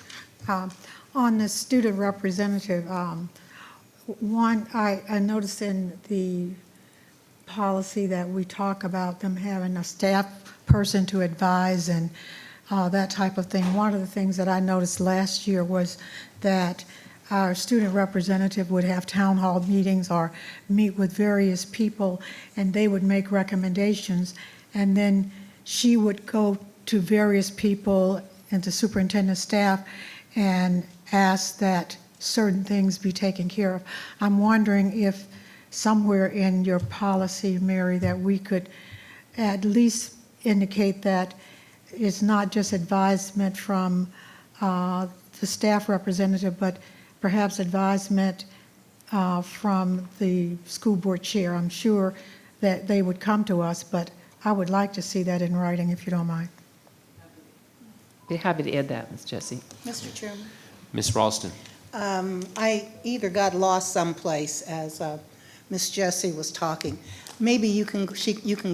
On the student representative, one, I noticed in the policy that we talk about them having a staff person to advise and that type of thing. One of the things that I noticed last year was that our student representative would have town hall meetings or meet with various people, and they would make recommendations, and then she would go to various people and to superintendent staff and ask that certain things be taken care of. I'm wondering if somewhere in your policy, Mary, that we could at least indicate that it's not just advisement from the staff representative, but perhaps advisement from the school board chair. I'm sure that they would come to us, but I would like to see that in writing, if you don't mind. Be happy to add that, Ms. Jessie. Mr. Chairman, Ms. Ralston. I either got lost someplace as Ms. Jessie was talking. Maybe you can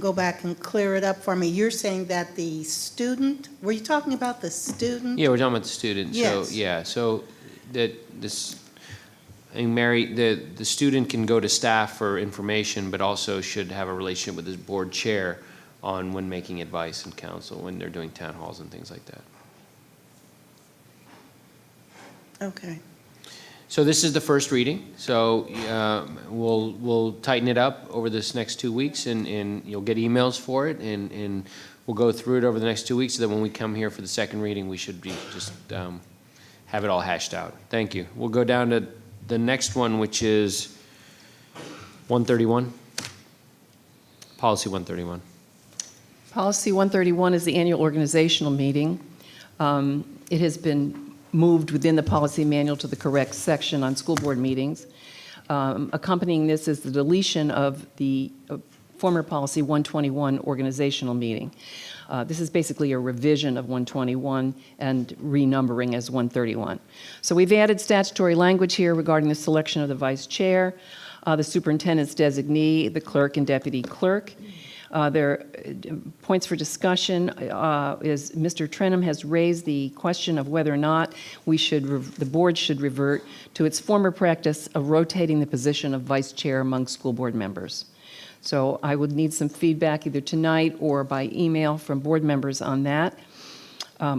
go back and clear it up for me. You're saying that the student, were you talking about the student? Yeah, we're talking about the student. Yes. So, yeah, so that this, I think Mary, the student can go to staff for information, but also should have a relationship with his board chair on when making advice and counsel, when they're doing town halls and things like that. Okay. So this is the first reading, so we'll tighten it up over this next 2 weeks, and you'll get emails for it, and we'll go through it over the next 2 weeks, so that when we come here for the second reading, we should be just have it all hashed out. Thank you. We'll go down to the next one, which is 131, Policy 131. Policy 131 is the annual organizational meeting. It has been moved within the policy manual to the correct section on school board meetings. Accompanying this is the deletion of the former policy 121 organizational meeting. This is basically a revision of 121 and renumbering as 131. So we've added statutory language here regarding the selection of the vice chair, the superintendent's designee, the clerk and deputy clerk. There points for discussion is Mr. Trenum has raised the question of whether or not the board should revert to its former practice of rotating the position of vice chair among school board members. So I would need some feedback either tonight or by email from board members on that.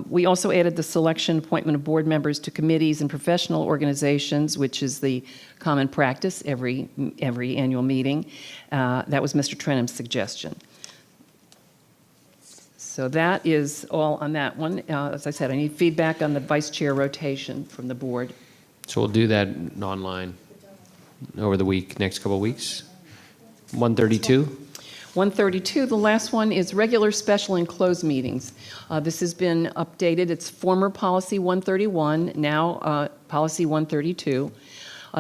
We also added the selection, appointment of board members to committees and professional organizations, which is the common practice every annual meeting. That was Mr. Trenum's suggestion. So that is all on that one. As I said, I need feedback on the vice chair rotation from the board. So we'll do that online over the next couple of weeks. 132. 132, the last one is regular, special, and closed meetings. This has been updated. It's former policy 131, now policy 132.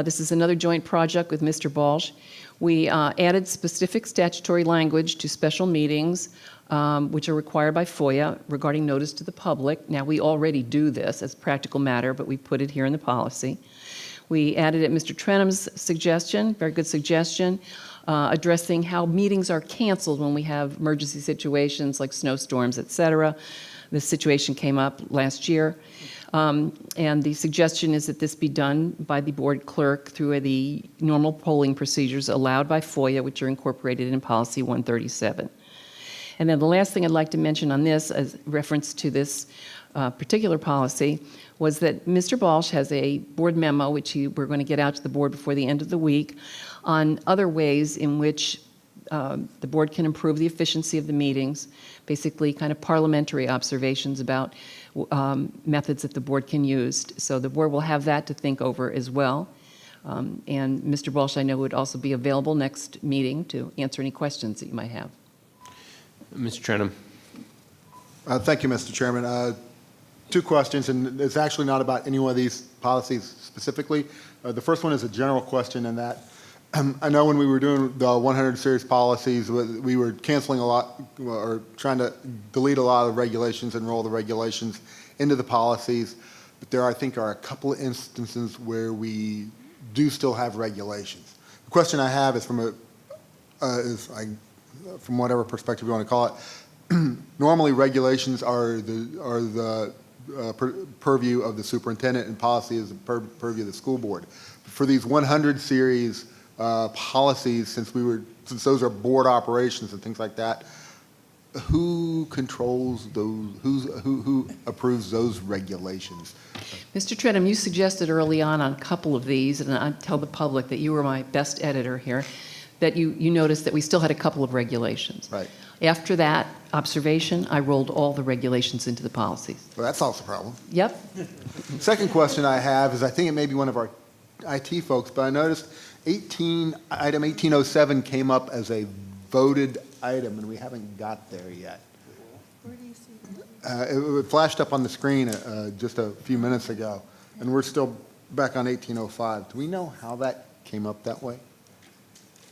This is another joint project with Mr. Balch. We added specific statutory language to special meetings, which are required by FOIA regarding notice to the public. Now, we already do this as a practical matter, but we put it here in the policy. We added at Mr. Trenum's suggestion, very good suggestion, addressing how meetings are canceled when we have emergency situations like snowstorms, et cetera. This situation came up last year. And the suggestion is that this be done by the board clerk through the normal polling procedures allowed by FOIA, which are incorporated in policy 137. And then the last thing I'd like to mention on this, as reference to this particular policy, was that Mr. Balch has a board memo, which we're going to get out to the board before the end of the week, on other ways in which the board can improve the efficiency of the meetings, basically kind of parliamentary observations about methods that the board can use. So the board will have that to think over as well. And Mr. Balch, I know, would also be available next meeting to answer any questions that you might have. Mr. Trenum. Thank you, Mr. Chairman. Two questions, and it's actually not about any one of these policies specifically. The first one is a general question, in that I know when we were doing the 100 series policies, we were canceling a lot, or trying to delete a lot of regulations and roll the regulations into the policies. But there, I think, are a couple of instances where we do still have regulations. The question I have is from whatever perspective you want to call it. Normally, regulations are the purview of the superintendent, and policy is the purview of the school board. For these 100 series policies, since those are board operations and things like that, who controls those? Who approves those regulations? Mr. Trenum, you suggested early on a couple of these, and I tell the public that you were my best editor here, that you noticed that we still had a couple of regulations. Right. After that observation, I rolled all the regulations into the policies. Well, that solves the problem. Yep. Second question I have is, I think it may be one of our IT folks, but I noticed item 1807 came up as a voted item, and we haven't got there yet. Where do you see that? It flashed up on the screen just a few minutes ago, and we're still back on 1805. Do we know how that came up that way?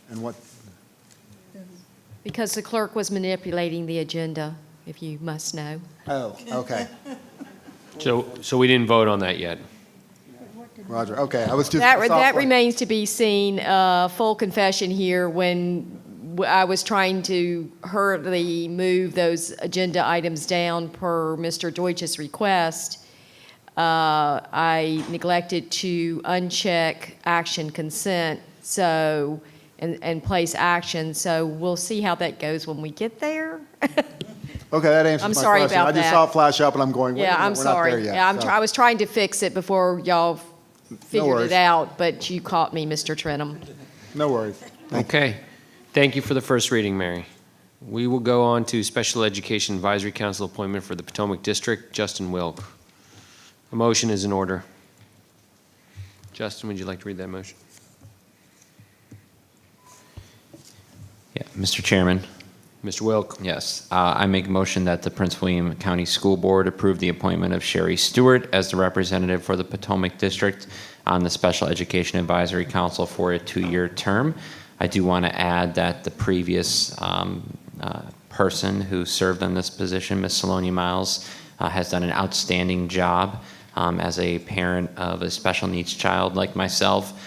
And what? Because the clerk was manipulating the agenda, if you must know. Oh, okay. So we didn't vote on that yet. Roger, okay. I was just... That remains to be seen. Full confession here, when I was trying to hurriedly move those agenda items down per Mr. Deutsch's request, I neglected to uncheck action consent, and place action. So we'll see how that goes when we get there. Okay, that answers I'm my sorry question. about I just that. saw it flash up, and I'm going, wait a Yeah, minute, I'm we're not there sorry. yet. Yeah, So, I was trying to fix it before y'all figured worries. it out, but you caught me, Mr. Trenum. No worries. Okay. Thank you for the first reading, Mary. We will go on to Special Education Advisory Council appointment for the Potomac District, Justin Wilk. A motion is in order. Justin, would you like to read that motion? Yeah, Mr. Chairman. Mr. Wilk. Yes, I make a motion that the Prince William County School Board approve the appointment of Sherry Stewart as the representative for the Potomac District on the Special Education Advisory Council for a 2-year term. I do want to add that the previous person who served on this position, Ms. Salonia Miles, has done an outstanding job as a parent of a special needs child like myself.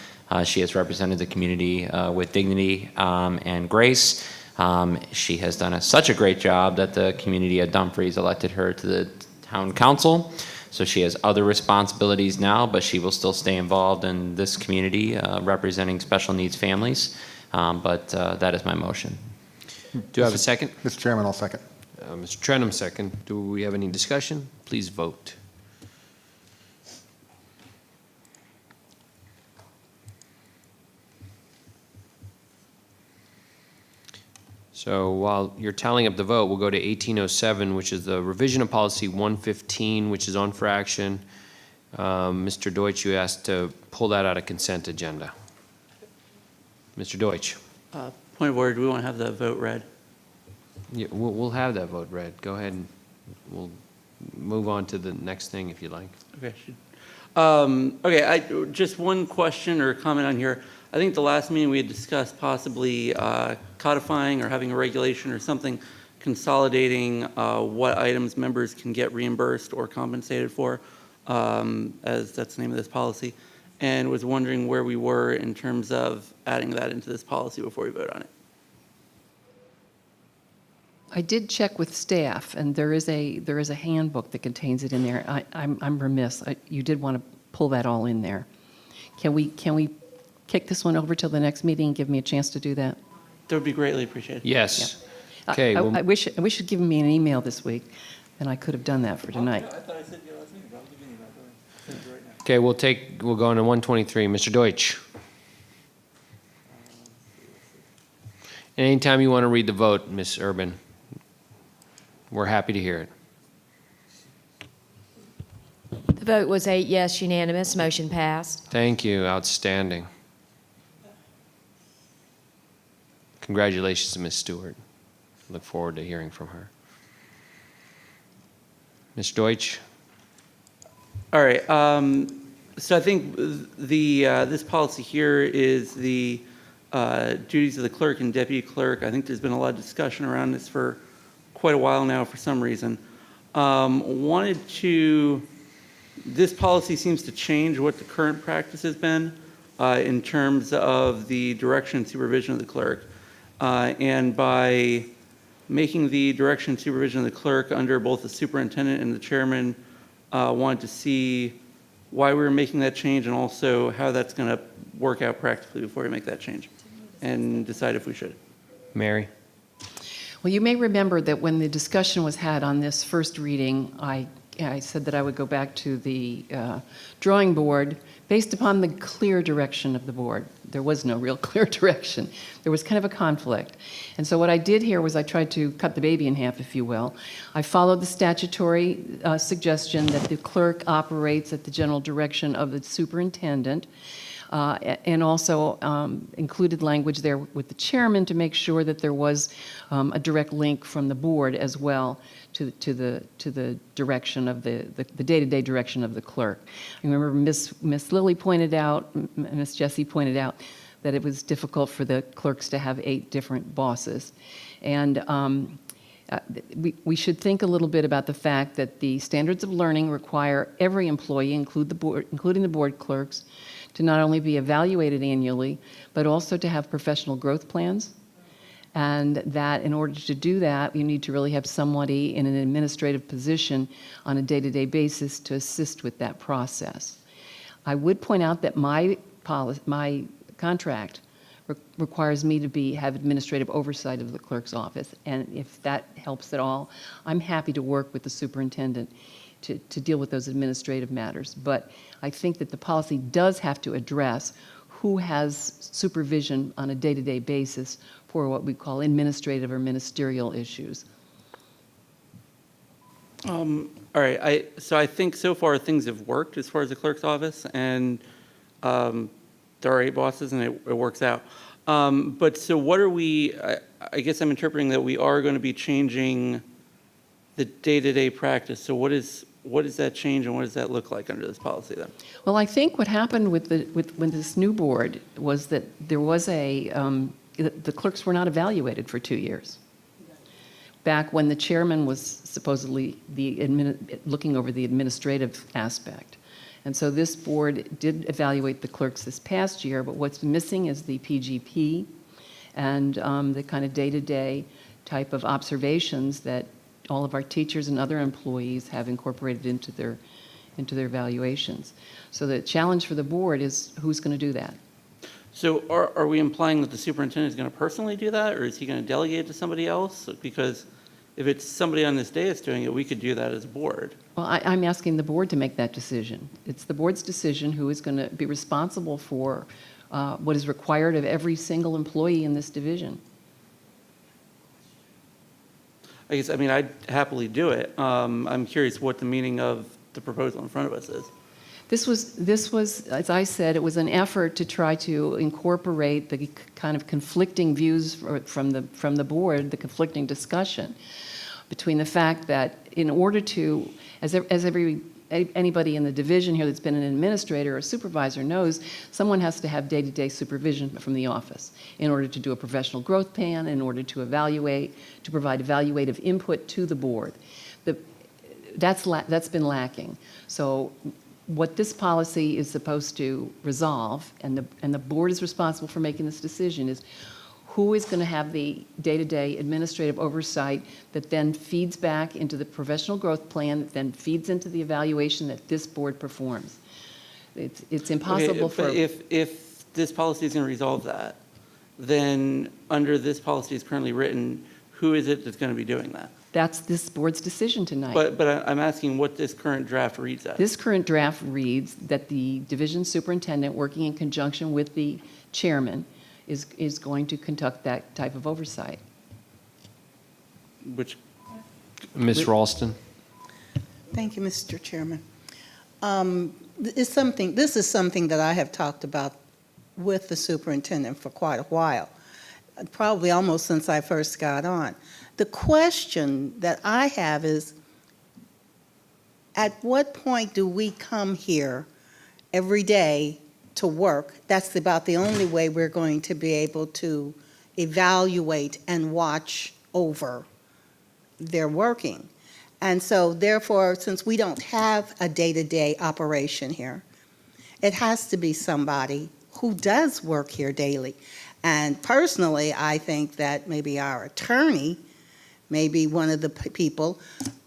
She has represented the community with dignity and grace. She has done such a great job that the community of Dumfries elected her to the town council. So she has other responsibilities now, but she will still stay involved in this community representing special needs families. But that is my motion. Do I have a second? Mr. Chairman, I'll second. Mr. Trenum, second. Do we have any discussion? Please vote. So while you're tallying up the vote, we'll go to 1807, which is the revision of policy 115, which is on for action. Mr. Deutsch, you asked to pull that out of consent agenda. Mr. Deutsch. Point of order, do we want to have the vote read? Yeah, we'll have that vote read. Go ahead and we'll move on to the next thing if you like. Okay. Okay, just one question or comment on here. I think the last meeting we had discussed possibly codifying or having a regulation or something consolidating what items members can get reimbursed or compensated for, as that's the name of this policy, and was wondering where we were in terms of adding that into this policy before we vote on it. I did check with staff, and there is a handbook that contains it in there. I'm remiss. You did want to pull that all in there. Can we kick this one over till the next meeting and give me a chance to do that? That would be greatly appreciated. Yes. Yeah. Okay. I wish you'd given me an email this week, and I could have done that for tonight. I thought I said last meeting, but I'll give you an email. Go ahead. Send it right now. Okay, we'll go on to 123. Mr. Deutsch. Anytime you want to read the vote, Ms. Urban, we're happy to hear it. The vote was 8 yes, unanimous, motion passed. Thank you. Outstanding. Congratulations to Ms. Stewart. Look forward to hearing from her. Ms. Deutsch? All right. So I think this policy here is the duties of the clerk and deputy clerk. I think there's been a lot of discussion around this for quite a while now for some reason. This policy seems to change what the current practice has been in terms of the direction and supervision of the clerk. And by making the direction and supervision of the clerk under both the superintendent and the chairman, wanted to see why we were making that change and also how that's going to work out practically before we make that change and decide if we should. Mary? Well, you may remember that when the discussion was had on this first reading, I said that I would go back to the drawing board based upon the clear direction of the board. There was no real clear direction. There was kind of a conflict. And so what I did here was I tried to cut the baby in half, if you will. I followed the statutory suggestion that the clerk operates at the general direction of the superintendent, and also included language there with the chairman to make sure that there was a direct link from the board as well to the direction of the day-to-day direction of the clerk. I remember Miss Lilly pointed out, Miss Jessie pointed out that it was difficult for the clerks to have 8 different bosses, and we should think a little bit about the fact that the standards of learning require every employee, including the board clerks, to not only be evaluated annually, but also to have professional growth plans. And that in order to do that, you need to really have somebody in an administrative position on a day-to-day basis to assist with that process. I would point out that my contract requires me to have administrative oversight of the clerk's office. And if that helps at all, I'm happy to work with the superintendent to deal with those administrative matters. But I think that the policy does have to address who has supervision on a day-to-day basis for what we call administrative or ministerial issues. All right, so I think so far things have worked as far as the clerk's office, and there are 8 bosses, and it works out. But so what are we, I guess I'm interpreting that we are going to be changing the day-to-day practice. So what is that change, and what does that look like under this policy then? Well, I think what happened with this new board was that there was the clerks were not evaluated for 2 years. Back when the chairman was supposedly looking over the administrative aspect. And so this board did evaluate the clerks this past year, but what's missing is the PGP and the kind of day-to-day type of observations that all of our teachers and other employees have incorporated into their evaluations. So the challenge for the board is who's going to do that? So are we implying that the superintendent is going to personally do that, or is he going to delegate it to somebody else? Because if it's somebody on this dais doing it, we could do that as a board. Well, I'm asking the board to make that decision. It's the board's decision who is going to be responsible for what is required of every single employee in this division. I guess, I mean, I'd happily do it. I'm curious what the meaning of the proposal in front of us is. This was, as I said, it was an effort to try to incorporate the kind of conflicting views from the board, the conflicting discussion between the fact that in order to, anybody in the division here that's been an administrator or supervisor knows, someone has to have day-to-day supervision from the office in order to do a professional growth plan, in order to evaluate, to provide evaluative input to the board. That's been lacking. So what this policy is supposed to resolve, and the board is responsible for making this decision, is who is going to have the day-to-day administrative oversight that then feeds back into the professional growth plan, that then feeds into the evaluation that this board performs. It's impossible for... If this policy is going to resolve that, then under this policy as currently written, who is it that's going to be doing that? That's this board's decision tonight. But I'm asking what this current draft reads as. This current draft reads that the division superintendent, working in conjunction with the chairman, is going to conduct that type of oversight. Which, Ms. Ralston? Thank you, Mr. Chairman. This is something that I have talked about with the superintendent for quite a while, probably almost since I first got on. The question that I have is, at what point do we come here every day to work? That's about the only way we're going to be able to evaluate and watch over their working. And so therefore, since we don't have a day-to-day operation here, it has to be somebody who does work here daily. And personally, I think that maybe our attorney may be one of the people.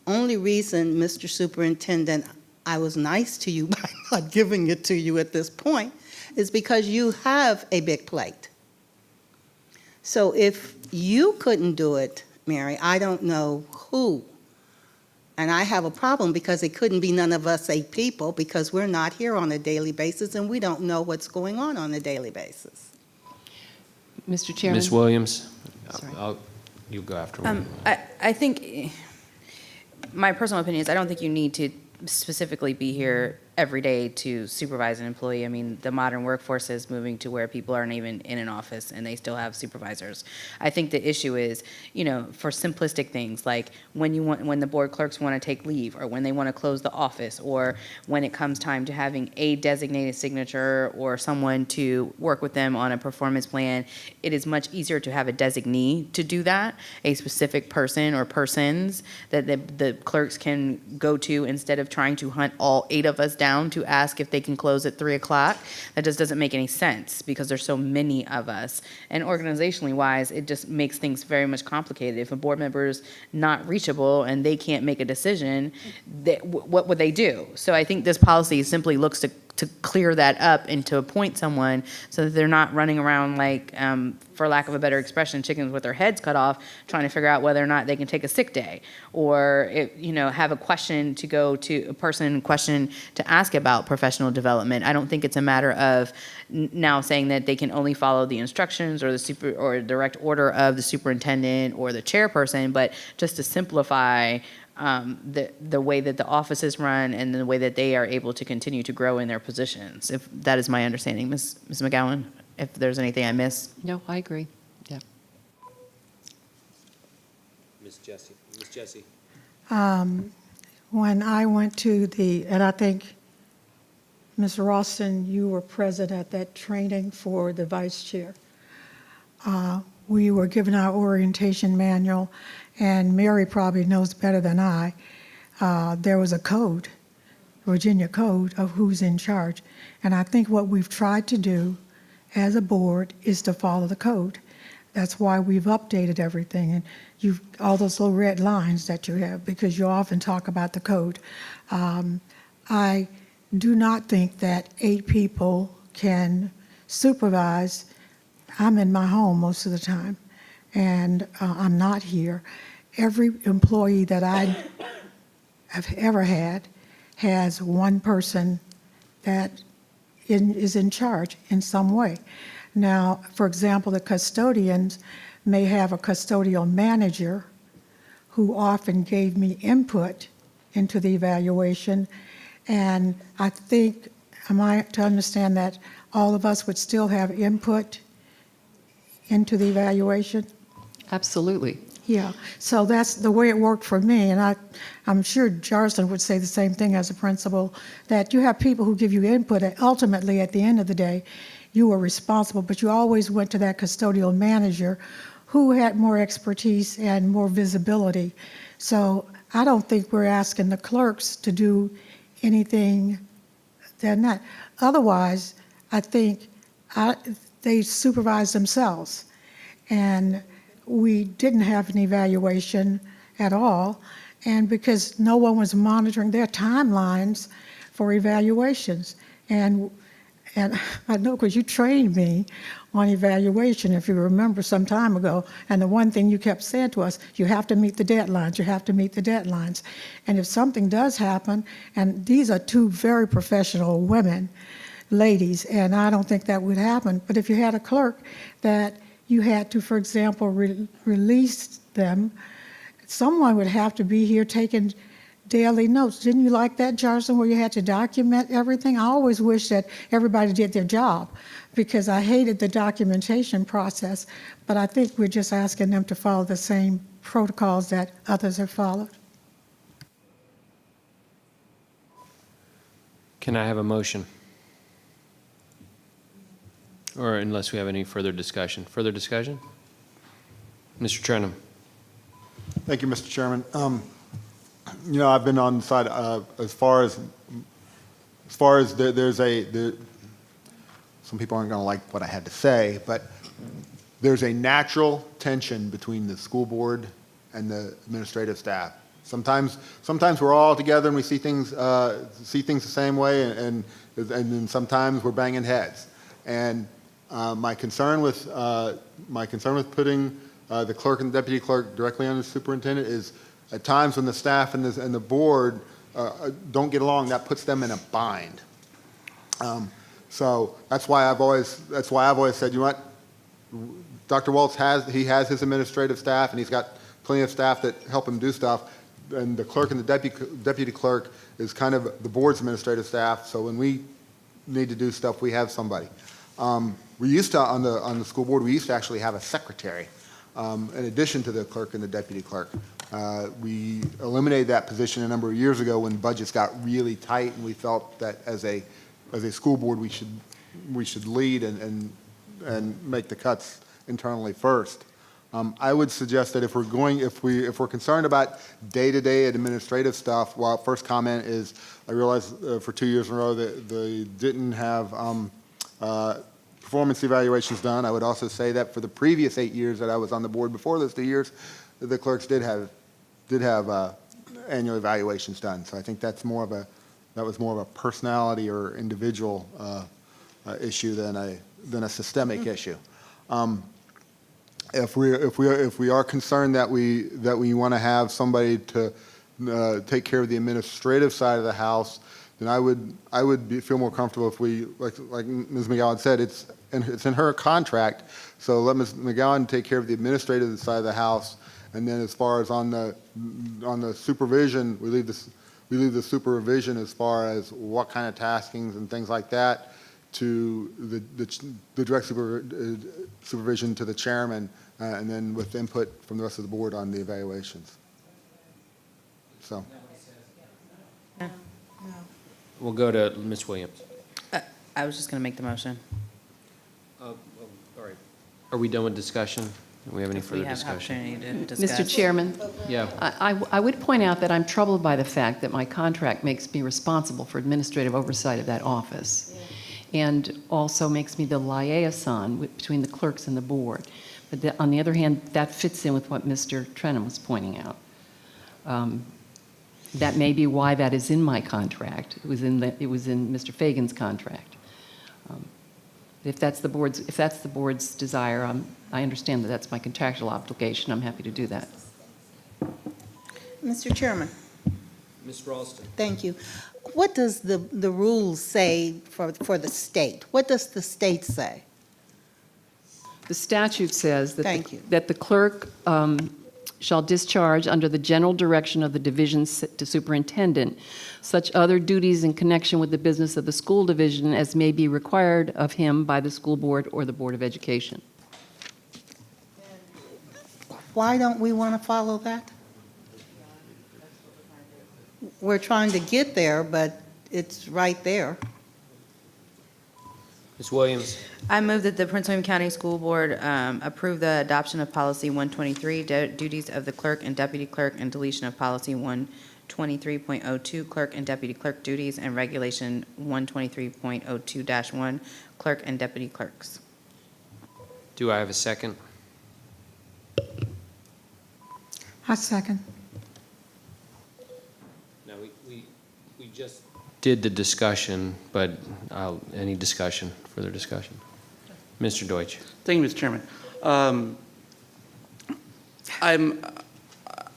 Only reason, Mr. Superintendent, I was nice to you by not giving it to you at this point is because you have a big plate. So if you couldn't do it, Mary, I don't know who. And I have a problem because it couldn't be none of us 8 people because we're not here on a daily basis and we don't know what's going on a daily basis. Mr. Chairman? Ms. Williams? Sorry. You go afterward. I think, my personal opinion is I don't think you need to specifically be here every day to supervise an employee. I mean, the modern workforce is moving to where people aren't even in an office and they still have supervisors. I think the issue is, for simplistic things like when the board clerks want to take leave, or when they want to close the office, or when it comes time to having a designated signature or someone to work with them on a performance plan, it is much easier to have a designee to do that, a specific person or persons that the clerks can go to instead of trying to hunt all 8 of us down to ask if they can close at 3 o'clock. That just doesn't make any sense because there's so many of us. And organizationally wise, it just makes things very much complicated. If a board member is not reachable and they can't make a decision, what would they do? So I think this policy simply looks to to clear that up and to appoint someone so that they're not running around like, for lack of a better expression, chickens with their heads cut off, trying to figure out whether or not they can take a sick day, or have a question to go to a person question to ask about professional development. I don't think it's a matter of now saying that they can only follow the instructions or the direct order of the superintendent or the chairperson, but just to simplify the way that the office is run and the way that they are able to continue to grow in their positions. If that is my understanding, Ms. McGowan, if there's anything I missed. No, I agree. Yeah. Ms. Jessie. When I went to and I think, Ms. Ralston, you were present at that training for the vice chair. We were given our orientation manual, and Mary probably knows better than I. There was a code, Virginia code, of who's in charge. And I think what we've tried to do as a board is to follow the code. That's why we've updated everything. And all those little red lines that you have, because you often talk about the code. I do not think that 8 people can supervise. I'm in my home most of the time, and I'm not here. Every employee that I have ever had has one person that is in charge in some way. Now, for example, the custodians may have a custodial manager who often gave me input into the evaluation, and I think, am I to understand that all of us would still have input into the evaluation? Absolutely. Yeah, so that's the way it worked for me, and I'm sure Jarston would say the same thing as a principal, that you have people who give you input, and ultimately, at the end of the day, you were responsible, but you always went to that custodial manager who had more expertise and more visibility. So I don't think we're asking the clerks to do anything they're not. Otherwise, I think they supervise themselves. And we didn't have an evaluation at all, and because no one was monitoring their timelines for evaluations. And I know because you trained me on evaluation, if you remember some time ago, and the one thing you kept saying to us, you have to meet the deadlines, you have to meet the deadlines. And if something does happen, and these are 2 very professional women, ladies, and I don't think that would happen, but if you had a clerk that you had to, for example, release them, someone would have to be here taking daily notes. Didn't you like that, Jarston, where you had to document everything? I always wish that everybody did their job because I hated the documentation process, but I think we're just asking them to follow the same protocols that others have followed. Can I have a motion? Or unless we have any further discussion. Further discussion? Mr. Trenum. Thank you, Mr. Chairman. I've been on the side as far as some people aren't going to like what I had to say, but there's a natural tension between the school board and the administrative staff. Sometimes we're all together and we see things the same way, and then sometimes we're banging heads. And my concern with putting the clerk and the deputy clerk directly under the superintendent is at times when the staff and the board don't get along, that puts them in a bind. So that's why I've always said, you know what, Dr. Waltz has his administrative staff, and he's got plenty of staff that help him do stuff. And the clerk and the deputy clerk is kind of the board's administrative staff. So when we need to do stuff, we have somebody. We used to, on the school board, we used to actually have a secretary in addition to the clerk and the deputy clerk. We eliminated that position a number of years ago when budgets got really tight, and we felt that as a school board we should lead and make the cuts internally first. I would suggest that if we're concerned about day-to-day administrative stuff, well, first comment is I realize for 2 years in a row that they didn't have performance evaluations done. I would also say that for the previous 8 years that I was on the board before those 2 years, the clerks did have annual evaluations done. So I think that's more of that was more of a personality or individual issue than a systemic issue. If we are concerned that we want to have somebody to take care of the administrative side of the house, then I would feel more comfortable if we, like Ms. McGowan said, it's in her contract. So let Ms. McGowan take care of the administrative side of the house, and then as far as on the supervision, we leave the supervision as far as what kind of taskings and things like that to the direct supervision to the chairman, and then with input from the rest of the board on the evaluations. So. We'll go to Ms. Williams. I was just going to make the motion. All right. Are we done with discussion? Do we have any If we further have discussion? opportunity to discuss. Mr. Chairman? Yeah. I would point out that I'm troubled by the fact that my contract makes me responsible for administrative oversight of that office, and also makes me the liaison between the clerks and the board. But on the other hand, that fits in with what Mr. Trenum was pointing out. That may be why that is in my contract. It was in Mr. Fagan's contract. If that's the board's desire, I understand that that's my contractual obligation. I'm happy to do that. Mr. Chairman. Ms. Ralston. Thank you. What does the rules say for the state? What does the state say? The statute says that, Thank you. that the clerk shall discharge under the general direction of the division superintendent such other duties in connection with the business of the school division as may be required of him by the school board or the Board of Education. Why don't we want to follow that? We're trying to get there, but it's right there. Ms. Williams. I move that the Prince William County School Board approve the adoption of Policy 123, duties of the clerk and deputy clerk, and deletion of Policy 123.02, clerk and deputy clerk duties, and Regulation 123.02-1, clerk and deputy clerks. Do I have a second? I second. No, we just did the discussion, but any discussion, further discussion? Mr. Deutsch. Thank you, Mr. Chairman.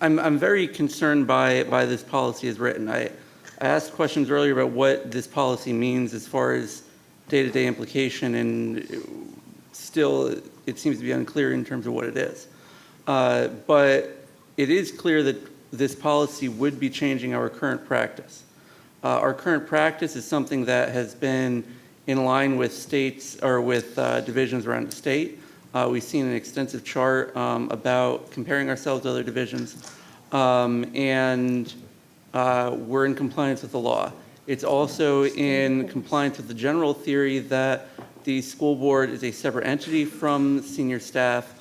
I'm very concerned by this policy as written. I asked questions earlier about what this policy means as far as day-to-day implication, and still it seems to be unclear in terms of what it is. But it is clear that this policy would be changing our current practice. Our current practice is something that has been in line with states or with divisions around the state. We've seen an extensive chart about comparing ourselves to other divisions, and we're in compliance with the law. It's also in compliance with the general theory that the school board is a separate entity from senior staff,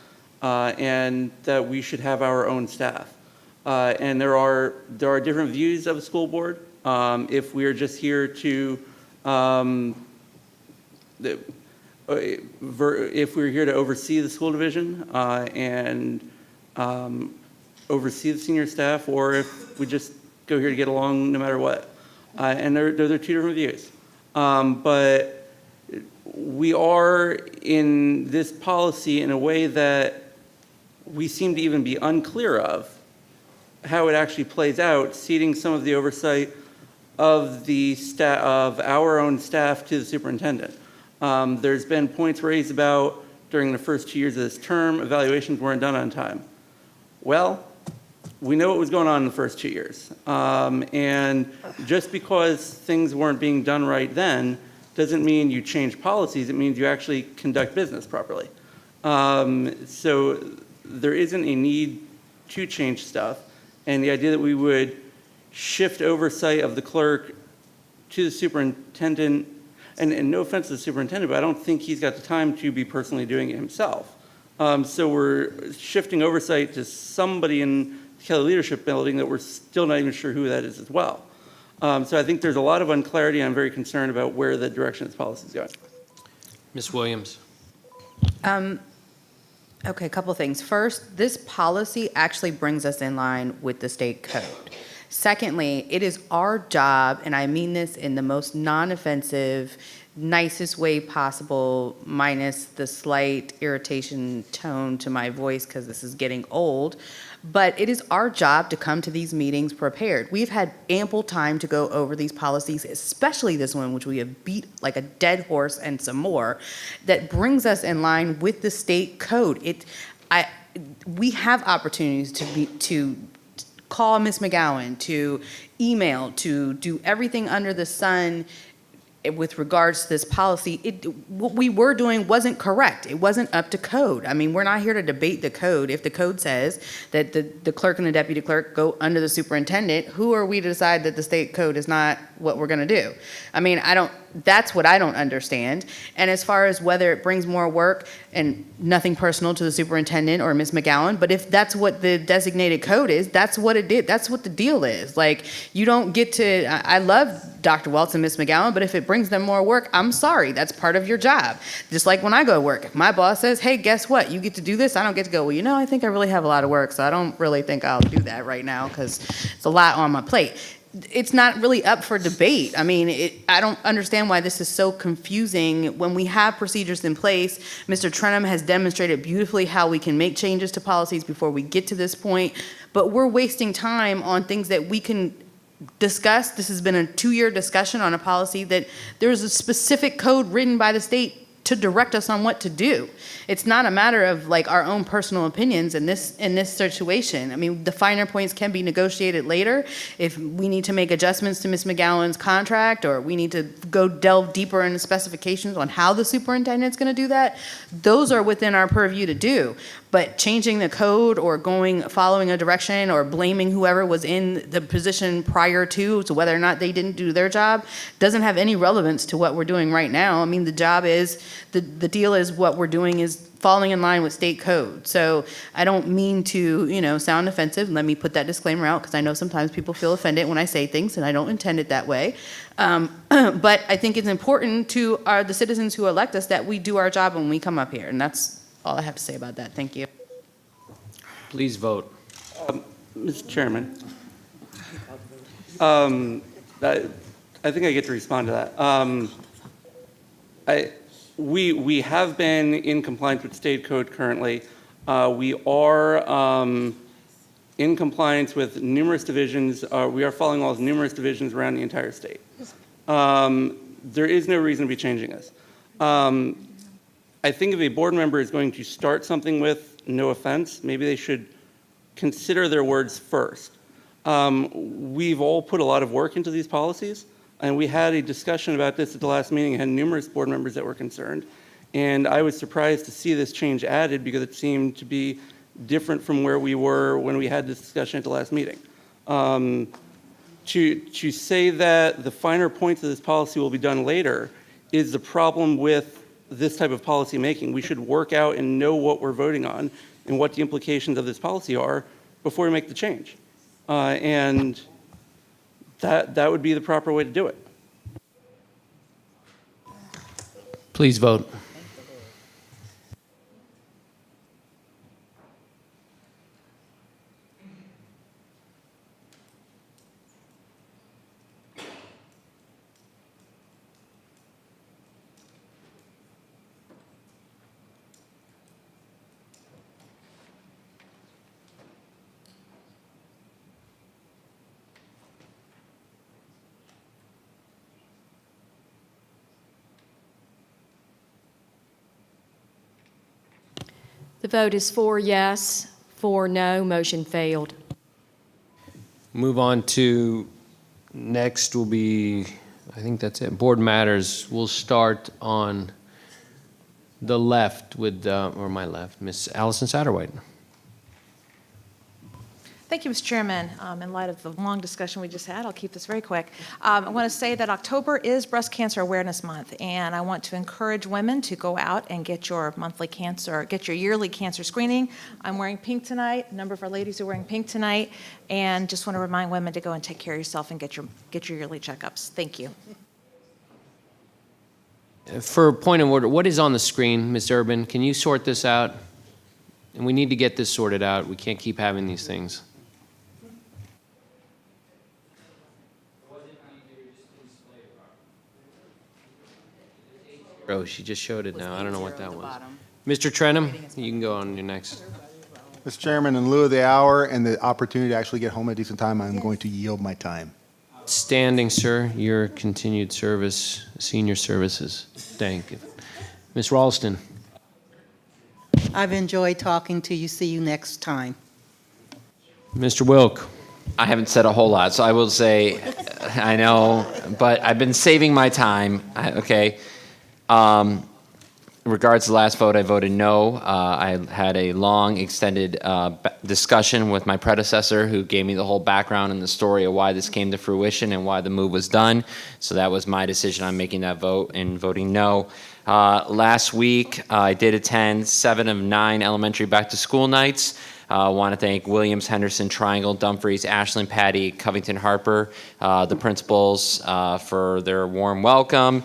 and that we should have our own staff. And there are different views of a school board. If we are just here to if we're here to oversee the school division and oversee the senior staff, or if we just go here to get along no matter what. And those are two different views. But we are in this policy in a way that we seem to even be unclear of how it actually plays out, ceding some of the oversight of of our own staff to the superintendent. There's been points raised about during the first 2 years of this term, evaluations weren't done on time. Well, we know what was going on in the first 2 years. And just because things weren't being done right then doesn't mean you change policies. It means you actually conduct business properly. So there isn't a need to change stuff. And the idea that we would shift oversight of the clerk to the superintendent, and no offense to the superintendent, but I don't think he's got the time to be personally doing it himself. So we're shifting oversight to somebody in the Kelly Leadership Building that we're still not even sure who that is as well. So I think there's a lot of unclarity. I'm very concerned about where the direction of this policy is going. Ms. Williams. Okay, a couple of things. First, this policy actually brings us in line with the state code. Secondly, it is our job, and I mean this in the most non-offensive, nicest way possible, minus the slight irritation tone to my voice because this is getting old. But it is our job to come to these meetings prepared. We've had ample time to go over these policies, especially this one, which we have beat like a dead horse and some more, that brings us in line with the state code. We have opportunities to call Ms. McGowan, to email, to do everything under the sun with regards to this policy. What we were doing wasn't correct. It wasn't up to code. I mean, we're not here to debate the code. If the code says that the clerk and the deputy clerk go under the superintendent, who are we to decide that the state code is not what we're going to do? I mean, that's what I don't understand. And as far as whether it brings more work, and nothing personal to the superintendent or Ms. McGowan, but if that's what the designated code is, that's what it did. That's what the deal is. Like, you don't get to, I love Dr. Waltz and Ms. McGowan, but if it brings them more work, I'm sorry, that's part of your job. Just like when I go to work, if my boss says, hey, guess what, you get to do this, I don't get to go, well, you know, I think I really have a lot of work, so I don't really think I'll do that right now because it's a lot on my plate. It's not really up for debate. I mean, I don't understand why this is so confusing when we have procedures in place. Mr. Trenum has demonstrated beautifully how we can make changes to policies before we get to this point, but we're wasting time on things that we can discuss. This has been a 2-year discussion on a policy that there's a specific code written by the state to direct us on what to do. It's not a matter of like our own personal opinions in this situation. I mean, the finer points can be negotiated later if we need to make adjustments to Ms. McGowan's contract, or we need to go delve deeper into specifications on how the superintendent's going to do that. Those are within our purview to do. But changing the code or following a direction or blaming whoever was in the position prior to whether or not they didn't do their job doesn't have any relevance to what we're doing right now. I mean, the deal is what we're doing is falling in line with state code. So I don't mean to, sound offensive. Let me put that disclaimer out because I know sometimes people feel offended when I say things and I don't intend it that way. But I think it's important to the citizens who elect us that we do our job when we come up here. And that's all I have to say about that. Thank you. Please vote. Mr. Chairman, I think I get to respond to that. We have been in compliance with state code currently. We are in compliance with numerous divisions. We are following laws in numerous divisions around the entire state. There is no reason to be changing this. I think if a board member is going to start something with no offense, maybe they should consider their words first. We've all put a lot of work into these policies, and we had a discussion about this at the last meeting and had numerous board members that were concerned. And I was surprised to see this change added because it seemed to be different from where we were when we had this discussion at the last meeting. To say that the finer points of this policy will be done later is the problem with this type of policy making. We should work out and know what we're voting on and what the implications of this policy are before we make the change. And that would be the proper way to do it. Please vote. The vote is 4 yes, 4 no, motion failed. Move on to, next will be, I think that's it, board matters. We'll start on the left with, or my left, Ms. Allison Satterwhite. Thank you, Mr. Chairman. In light of the long discussion we just had, I'll keep this very quick. I want to say that October is Breast Cancer Awareness Month, and I want to encourage women to go out and get your yearly cancer screening. I'm wearing pink tonight. A number of our ladies are wearing pink tonight, and just want to remind women to go and take care of yourself and get your yearly checkups. Thank you. For point of order, what is on the screen, Ms. Urban? Can you sort this out? And we need to get this sorted out. We can't keep having these things. Oh, she just showed it now. I don't know what that was. Mr. Trenum, you can go on your next. Mr. Chairman, in lieu of the hour and the opportunity to actually get home at a decent time, I'm going to yield my time. Standing, sir, your continued service, senior services. Thank you. Ms. Ralston. I've enjoyed talking to you. See you next time. Mr. Wilk. I haven't said a whole lot, so I will say, I know, but I've been saving my time. Okay. In regards to the last vote, I voted no. I had a long, extended discussion with my predecessor who gave me the whole background and the story of why this came to fruition and why the move was done. So that was my decision on making that vote and voting no. Last week, I did attend 7 of 9 elementary back-to-school nights. I want to thank Williams, Henderson, Triangle, Dumfries, Ashland, Patty, Covington, Harper, the principals for their warm welcome.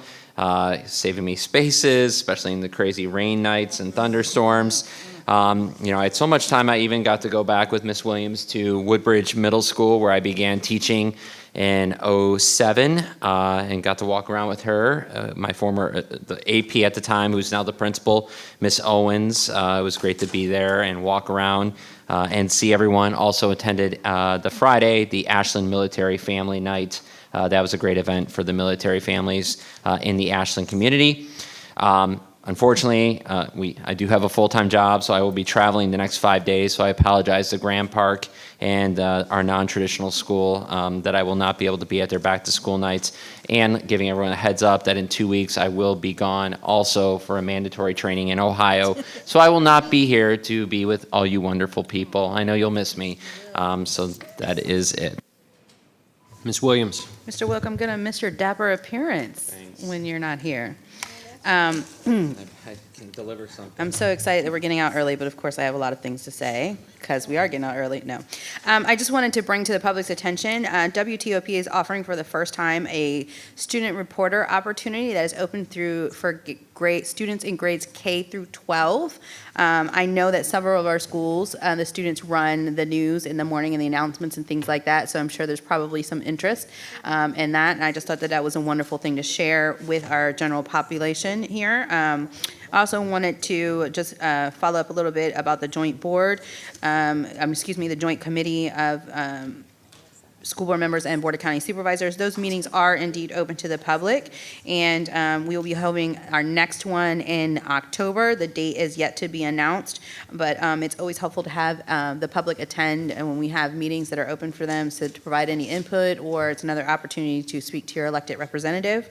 Saving me spaces, especially in the crazy rain nights and thunderstorms. I had so much time I even got to go back with Miss Williams to Woodbridge Middle School where I began teaching in 2007 and got to walk around with her, my former the AP at the time, who's now the principal, Miss Owens. It was great to be there and walk around and see everyone. Also attended the Friday, the Ashland Military Family Night. That was a great event for the military families in the Ashland community. Unfortunately, I do have a full-time job, so I will be traveling the next 5 days, so I apologize to Grand Park and our non-traditional school that I will not be able to be at their back-to-school nights, and giving everyone a heads up that in 2 weeks I will be gone also for a mandatory training in Ohio, so I will not be here to be with all you wonderful people. I know you'll miss me, so that is it. Ms. Williams. Mr. Wilk, I'm going to miss your dapper appearance when you're not here. I can deliver something. I'm so excited that we're getting out early, but of course I have a lot of things to say because we are getting out early. No. I just wanted to bring to the public's attention, WTOP is offering for the first time a student reporter opportunity that is open for students in grades K through 12. I know that several of our schools, the students run the news in the morning and the announcements and things like that, so I'm sure there's probably some interest in that, and I just thought that was a wonderful thing to share with our general population here. I also wanted to just follow up a little bit about the joint board, the joint committee of school board members and Board of County Supervisors. Those meetings are indeed open to the public, and we will be holding our next one in October. The date is yet to be announced, but it's always helpful to have the public attend and when we have meetings that are open for them, so to provide any input, or it's another opportunity to speak to your elected representative.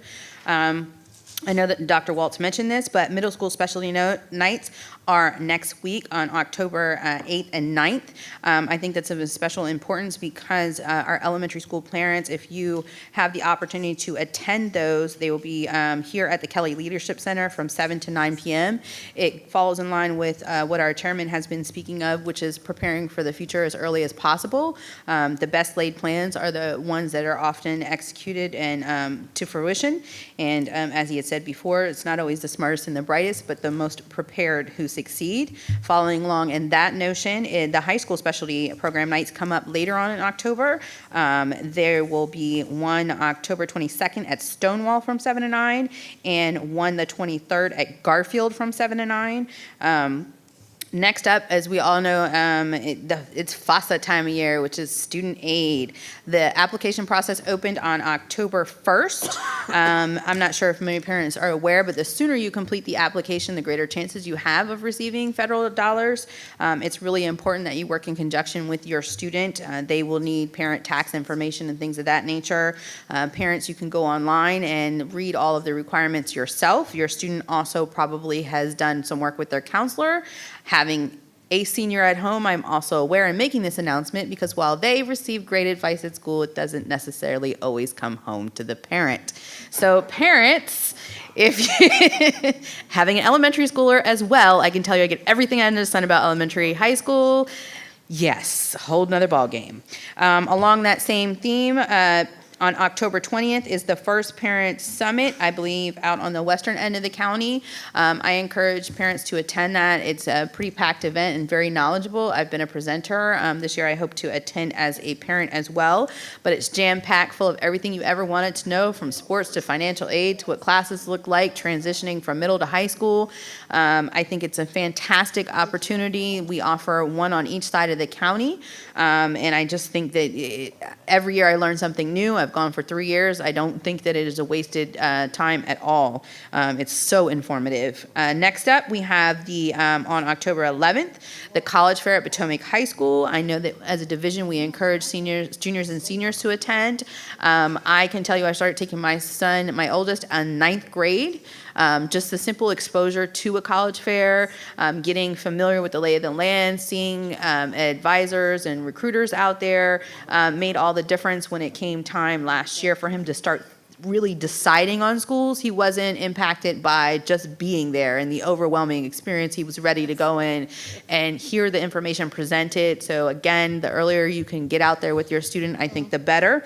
I know that Dr. Waltz mentioned this, but middle school specialty nights are next week on October 8th and 9th. I think that's of special importance because our elementary school parents, if you have the opportunity to attend those, they will be here at the Kelly Leadership Center from 7 to 9 p.m. It falls in line with what our chairman has been speaking of, which is preparing for the future as early as possible. The best laid plans are the ones that are often executed and to fruition. And as he had said before, it's not always the smartest and the brightest, but the most prepared who succeed. Following along in that notion, the high school specialty program nights come up later on in October. There will be one October 22nd at Stonewall from 7 to 9, and one the 23rd at Garfield from 7 to 9. Next up, as we all know, it's FAFSA time of year, which is student aid. The application process opened on October 1st. I'm not sure if many parents are aware, but the sooner you complete the application, the greater chances you have of receiving federal dollars. It's really important that you work in conjunction with your student. They will need parent tax information and things of that nature. Parents, you can go online and read all of the requirements yourself. Your student also probably has done some work with their counselor. Having a senior at home, I'm also aware in making this announcement because while they receive great advice at school, it doesn't necessarily always come home to the parent. So parents, if you having an elementary schooler as well, I can tell you I get everything under the sun about elementary, high school. Yes, a whole nother ball game. Along that same theme, On October 20th is the first parent summit, I believe, out on the western end of the county. I encourage parents to attend that. It's a pretty packed event and very knowledgeable. I've been a presenter. This year I hope to attend as a parent as well, but it's jam-packed full of everything you ever wanted to know, from sports to financial aid to what classes look like, transitioning from middle to high school. I think it's a fantastic opportunity. We offer one on each side of the county, and I just think that every year I learn something new. I've gone for 3 years. I don't think that it is a wasted time at all. It's so informative. Next up, we have on October 11th, the College Fair at Potomac High School. I know that as a division, we encourage seniors, juniors, and seniors to attend. I can tell you I started taking my son, my oldest, in 9th grade. Just the simple exposure to a college fair, getting familiar with the lay of the land, seeing advisors and recruiters out there made all the difference when it came time last year for him to start really deciding on schools. He wasn't impacted by just being there and the overwhelming experience. He was ready to go in and hear the information presented. So again, the earlier you can get out there with your student, I think the better.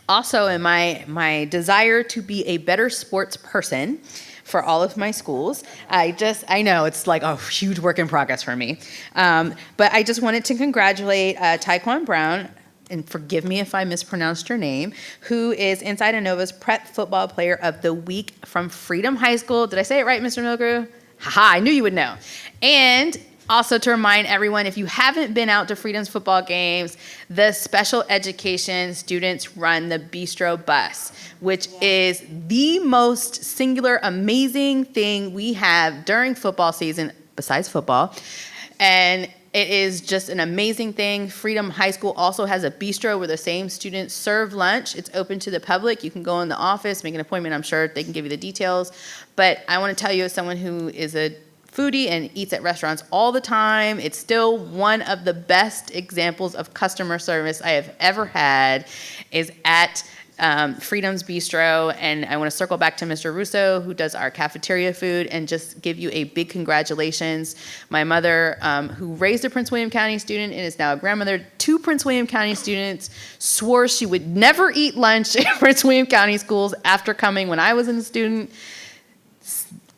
Also, in my desire to be a better sports person for all of my schools, I know it's like a huge work in progress for me, but I just wanted to congratulate Taekwon Brown, and forgive me if I mispronounced your name, who is Inside Innova's Prep Football Player of the Week from Freedom High School. Did I say it right, Mr. Milgrew? Haha, I knew you would know. And also to remind everyone, if you haven't been out to Freedom's football games, the special education students run the Bistro Bus, which is the most singular, amazing thing we have during football season, besides football. And it is just an amazing thing. Freedom High School also has a bistro where the same students serve lunch. It's open to the public. You can go in the office, make an appointment. I'm sure they can give you the details. But I want to tell you, as someone who is a foodie and eats at restaurants all the time, it's still one of the best examples of customer service I have ever had is at Freedom's Bistro. And I want to circle back to Mr. Russo, who does our cafeteria food, and just give you a big congratulations. My mother, who raised a Prince William County student and is now a grandmother to Prince William County students, swore she would never eat lunch at Prince William County schools after coming when I was a student.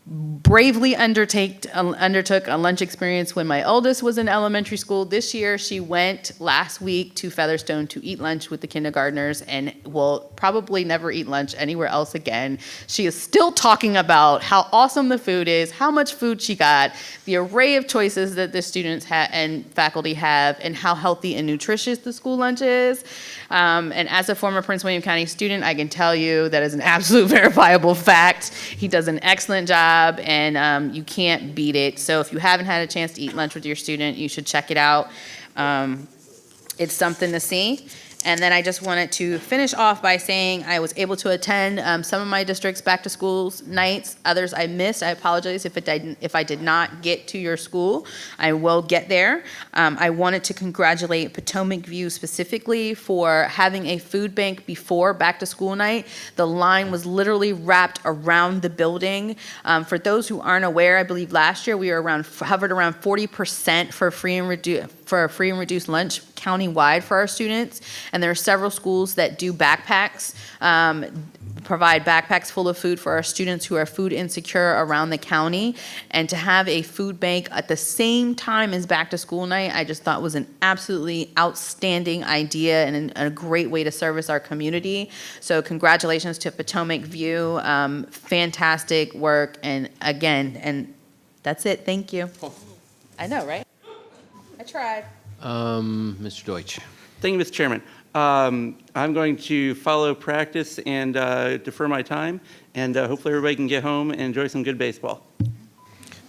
Bravely undertook a lunch experience when my oldest was in elementary school. This year, she went last week to Featherstone to eat lunch with the kindergartners and will probably never eat lunch anywhere else again. She is still talking about how awesome the food is, how much food she got, the array of choices that the students and faculty have, and how healthy and nutritious the school lunch is. And as a former Prince William County student, I can tell you that is an absolute verifiable fact. He does an excellent job, and you can't beat it. So if you haven't had a chance to eat lunch with your student, you should check it out. It's something to see. And then I just wanted to finish off by saying I was able to attend some of my district's back to schools nights. Others I missed. I apologize if I did not get to your school. I will get there. I wanted to congratulate Potomac View specifically for having a food bank before back to school night. The line was literally wrapped around the building. For those who aren't aware, I believe last year we were hovered around 40% for free and reduced lunch countywide for our students. And there are several schools that do backpacks, provide backpacks full of food for our students who are food insecure around the county. And to have a food bank at the same time as back to school night, I just thought was an absolutely outstanding idea and a great way to service our community. So congratulations to Potomac View. Fantastic work. And again, and that's it. Thank you. I know, right? I tried. Mr. Deutsch. Thank you, Mr. Chairman. I'm going to follow practice and defer my time, and hopefully everybody can get home and enjoy some good baseball.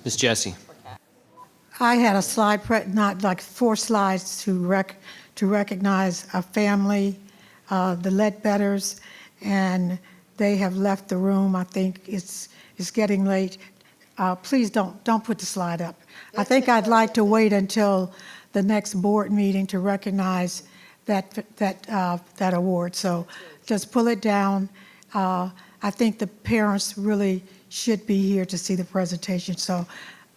Ms. Jessie. I had a slide, not like 4 slides to recognize a family, the Ledbetters, and they have left the room. I think it's getting late. Please don't put the slide up. I think I'd like to wait until the next board meeting to recognize that award. So just pull it down. I think the parents really should be here to see the presentation. So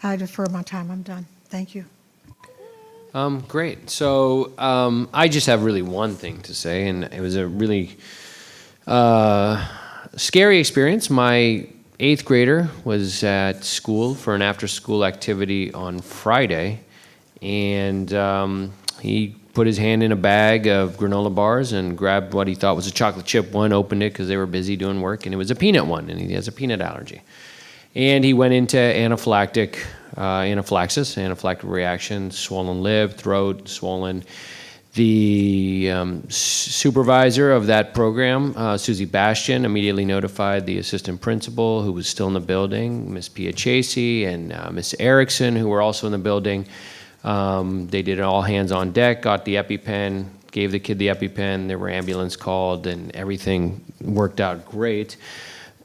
I defer my time. I'm done. Thank you. Great. So I just have really one thing to say, and it was a really scary experience. My 8th grader was at school for an after-school activity on Friday, and he put his hand in a bag of granola bars and grabbed what he thought was a chocolate chip one, opened it because they were busy doing work, and it was a peanut one, and he has a peanut allergy. And he went into anaphylactic reaction, swollen lip, throat, swollen. The supervisor of that program, Susie Bastian, immediately notified the assistant principal, who was still in the building, Miss Pia Chasey and Miss Erickson, who were also in the building. They did an all hands on deck, got the EpiPen, gave the kid the EpiPen. There were ambulance called, and everything worked out great.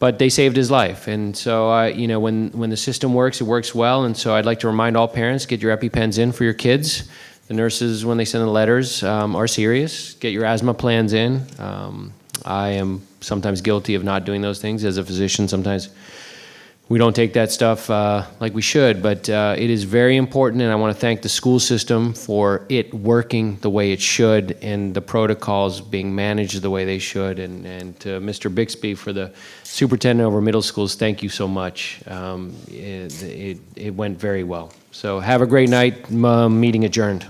But they saved his life. And so, you know, when the system works, it works well. And so I'd like to remind all parents, get your EpiPens in for your kids. The nurses, when they send the letters, are serious. Get your asthma plans in. I am sometimes guilty of not doing those things. As a physician, sometimes we don't take that stuff like we should, but it is very important, and I want to thank the school system for it working the way it should and the protocols being managed the way they should. And to Mr. Bixby, for the superintendent over middle schools, thank you so much. It went very well. So have a great night. Meeting adjourned.